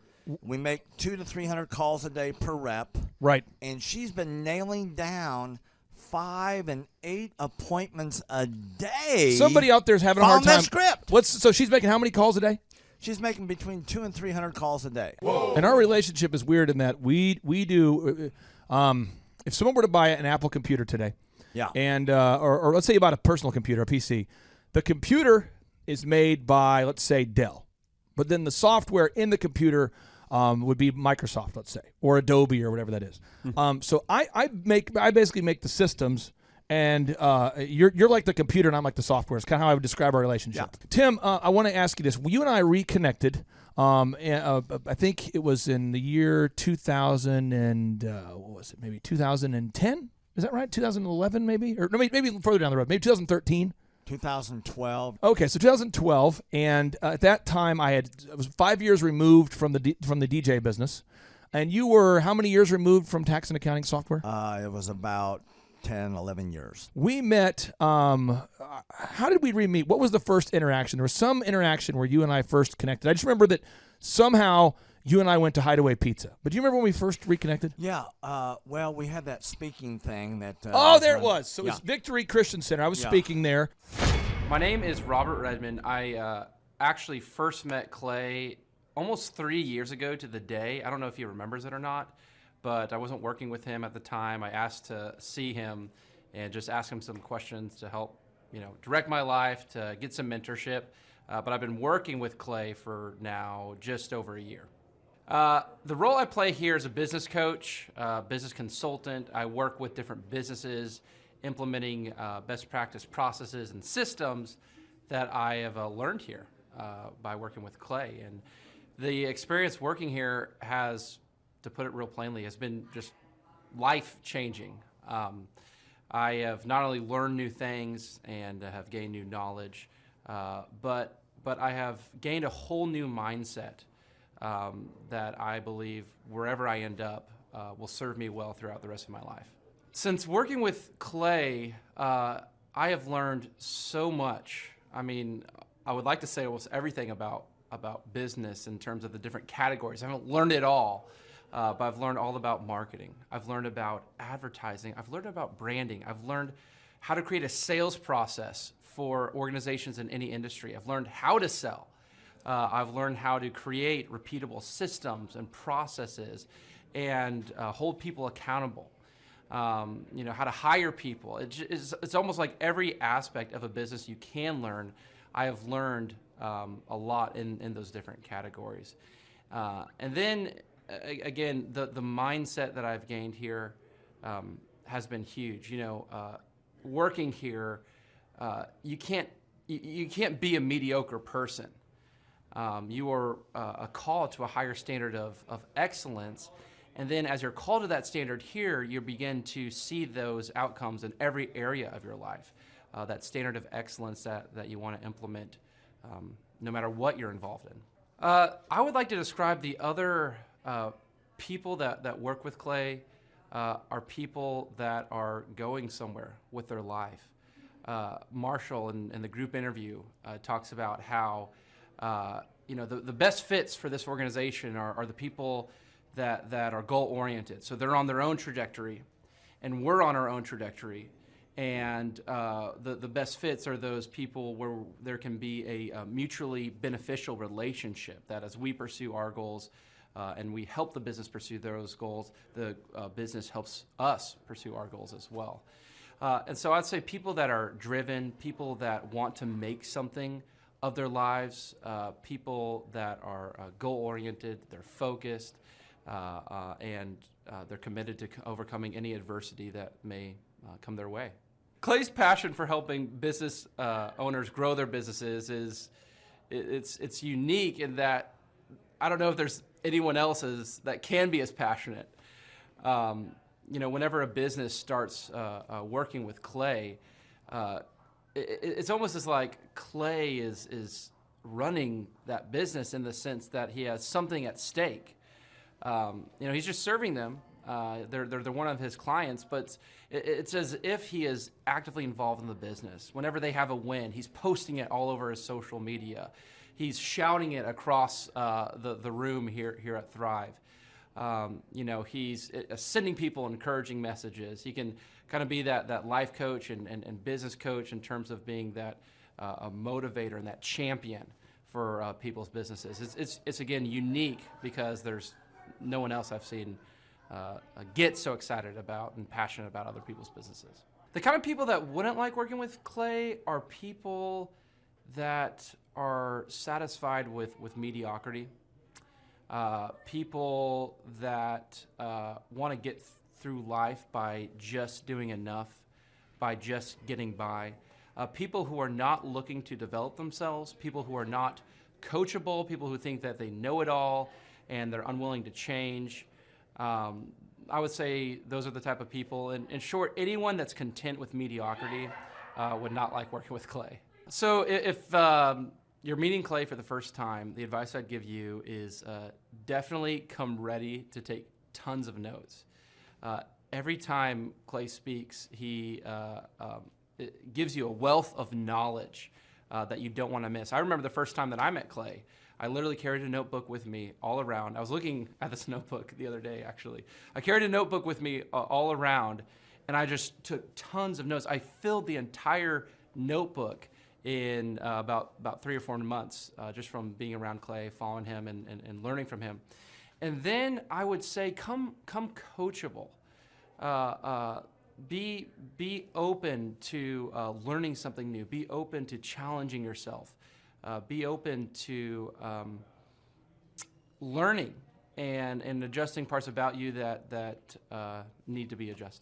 [SPEAKER 10] We make 200 to 300 calls a day per rep.
[SPEAKER 6] Right.
[SPEAKER 10] And she's been nailing down 5 and 8 appointments a day.
[SPEAKER 6] Somebody out there's having a hard time.
[SPEAKER 10] That script.
[SPEAKER 6] So she's making how many calls a day?
[SPEAKER 10] She's making between 200 and 300 calls a day.
[SPEAKER 6] Whoa. And our relationship is weird in that we do. If someone were to buy an Apple computer today, and or let's say you bought a personal computer, a PC, the computer is made by, let's say, Dell, but then the software in the computer would be Microsoft, let's say, or Adobe or whatever that is. So I basically make the systems. And you're like the computer, and I'm like the software. It's kind of how I would describe our relationship. Yeah. Tim, I want to ask you this. You and I reconnected. I think it was in the year 2000 and what was it? Maybe 2010. Is that right? 2011, maybe, or no, maybe further down the road. Maybe 2013.
[SPEAKER 10] 2012.
[SPEAKER 6] Okay, so 2012, and at that time I was 5 years removed from the DJ business, and you were how many years removed from tax and accounting software?
[SPEAKER 10] It was about 10, 11 years.
[SPEAKER 6] We met, how did we re-meet? What was the first interaction? There was some interaction where you and I first connected. I just remember that somehow you and I went to Hideaway Pizza. But do you remember when we first reconnected?
[SPEAKER 10] Yeah, well, we had that speaking thing that...
[SPEAKER 6] there it was. So it was Victory Christian Center. I was speaking there.
[SPEAKER 12] My name is Robert Redmond. I actually first met Clay almost 3 years ago to the day. I don't know if he remembers it or not, but I wasn't working with him at the time. I asked to see him and just ask him some questions to help, direct my life, to get some mentorship. But I've been working with Clay for now just over a year. The role I play here is a business coach, business consultant. I work with different businesses, implementing best practice processes and systems that I have learned here by working with Clay. And the experience working here has, to put it real plainly, has been just life-changing. I have not only learned new things and have gained new knowledge, but I have gained a whole new mindset that I believe wherever I end up will serve me well throughout the rest of my life. Since working with Clay, I have learned so much. I mean, I would like to say almost everything about business in terms of the different categories. I haven't learned it all. But I've learned all about marketing. I've learned about advertising. I've learned about branding. I've learned how to create a sales process for organizations in any industry. I've learned how to sell. I've learned how to create repeatable systems and processes and hold people accountable. You know, how to hire people. It's almost like every aspect of a business you can learn. I have learned a lot in those different categories. And then, again, the mindset that I've gained here has been huge. You know, working here, you can't be a mediocre person. You are a call to a higher standard of excellence. And then as you're called to that standard here, you begin to see those outcomes in every area of your life. That standard of excellence that you want to implement no matter what you're involved in. I would like to describe the other people that work with Clay are people that are going somewhere with their life. Marshall in the group interview talks about how you know, the best fits for this organization are the people that are goal-oriented. So they're on their own trajectory, and we're on our own trajectory. And the best fits are those people where there can be a mutually beneficial relationship, that as we pursue our goals and we help the business pursue those goals, the business helps us pursue our goals as well. And so I'd say people that are driven, people that want to make something of their lives, people that are goal-oriented, they're focused, and they're committed to overcoming any adversity that may come their way. Clay's passion for helping business owners grow their businesses it's unique in that I don't know if there's anyone else that can be as passionate. You know, whenever a business starts working with Clay, it's almost as like Clay is running that business in the sense that he has something at stake. You know, he's just serving them. They're one of his clients, but it's as if he is actively involved in the business. Whenever they have a win, he's posting it all over his social media. He's shouting it across the room here at Thrive. You know, he's sending people encouraging messages. He can kind of be that life coach and business coach in terms of being that a motivator and that champion for people's businesses. It's again unique because there's no one else I've seen get so excited about and passionate about other people's businesses. The kind of people that wouldn't like working with Clay are people that are satisfied with mediocrity. People that want to get through life by just doing enough, by just getting by. People who are not looking to develop themselves, people who are not coachable, people who think that they know it all and they're unwilling to change. I would say those are the type of people. In short, anyone that's content with mediocrity would not like working with Clay. So if you're meeting Clay for the first time, the advice I'd give you is definitely come ready to take tons of notes. Every time Clay speaks, he it gives you a wealth of knowledge that you don't want to miss. I remember the first time that I met Clay. I literally carried a notebook with me all around. I was looking at this notebook the other day, actually. I carried a notebook with me all around, and I just took tons of notes. I filled the entire notebook in about 3 or 4 months, just from being around Clay, following him, and learning from him. And then I would say, come coachable. Be open to learning something new. Be open to challenging yourself. Be open to learning and adjusting parts about you that need to be adjusted.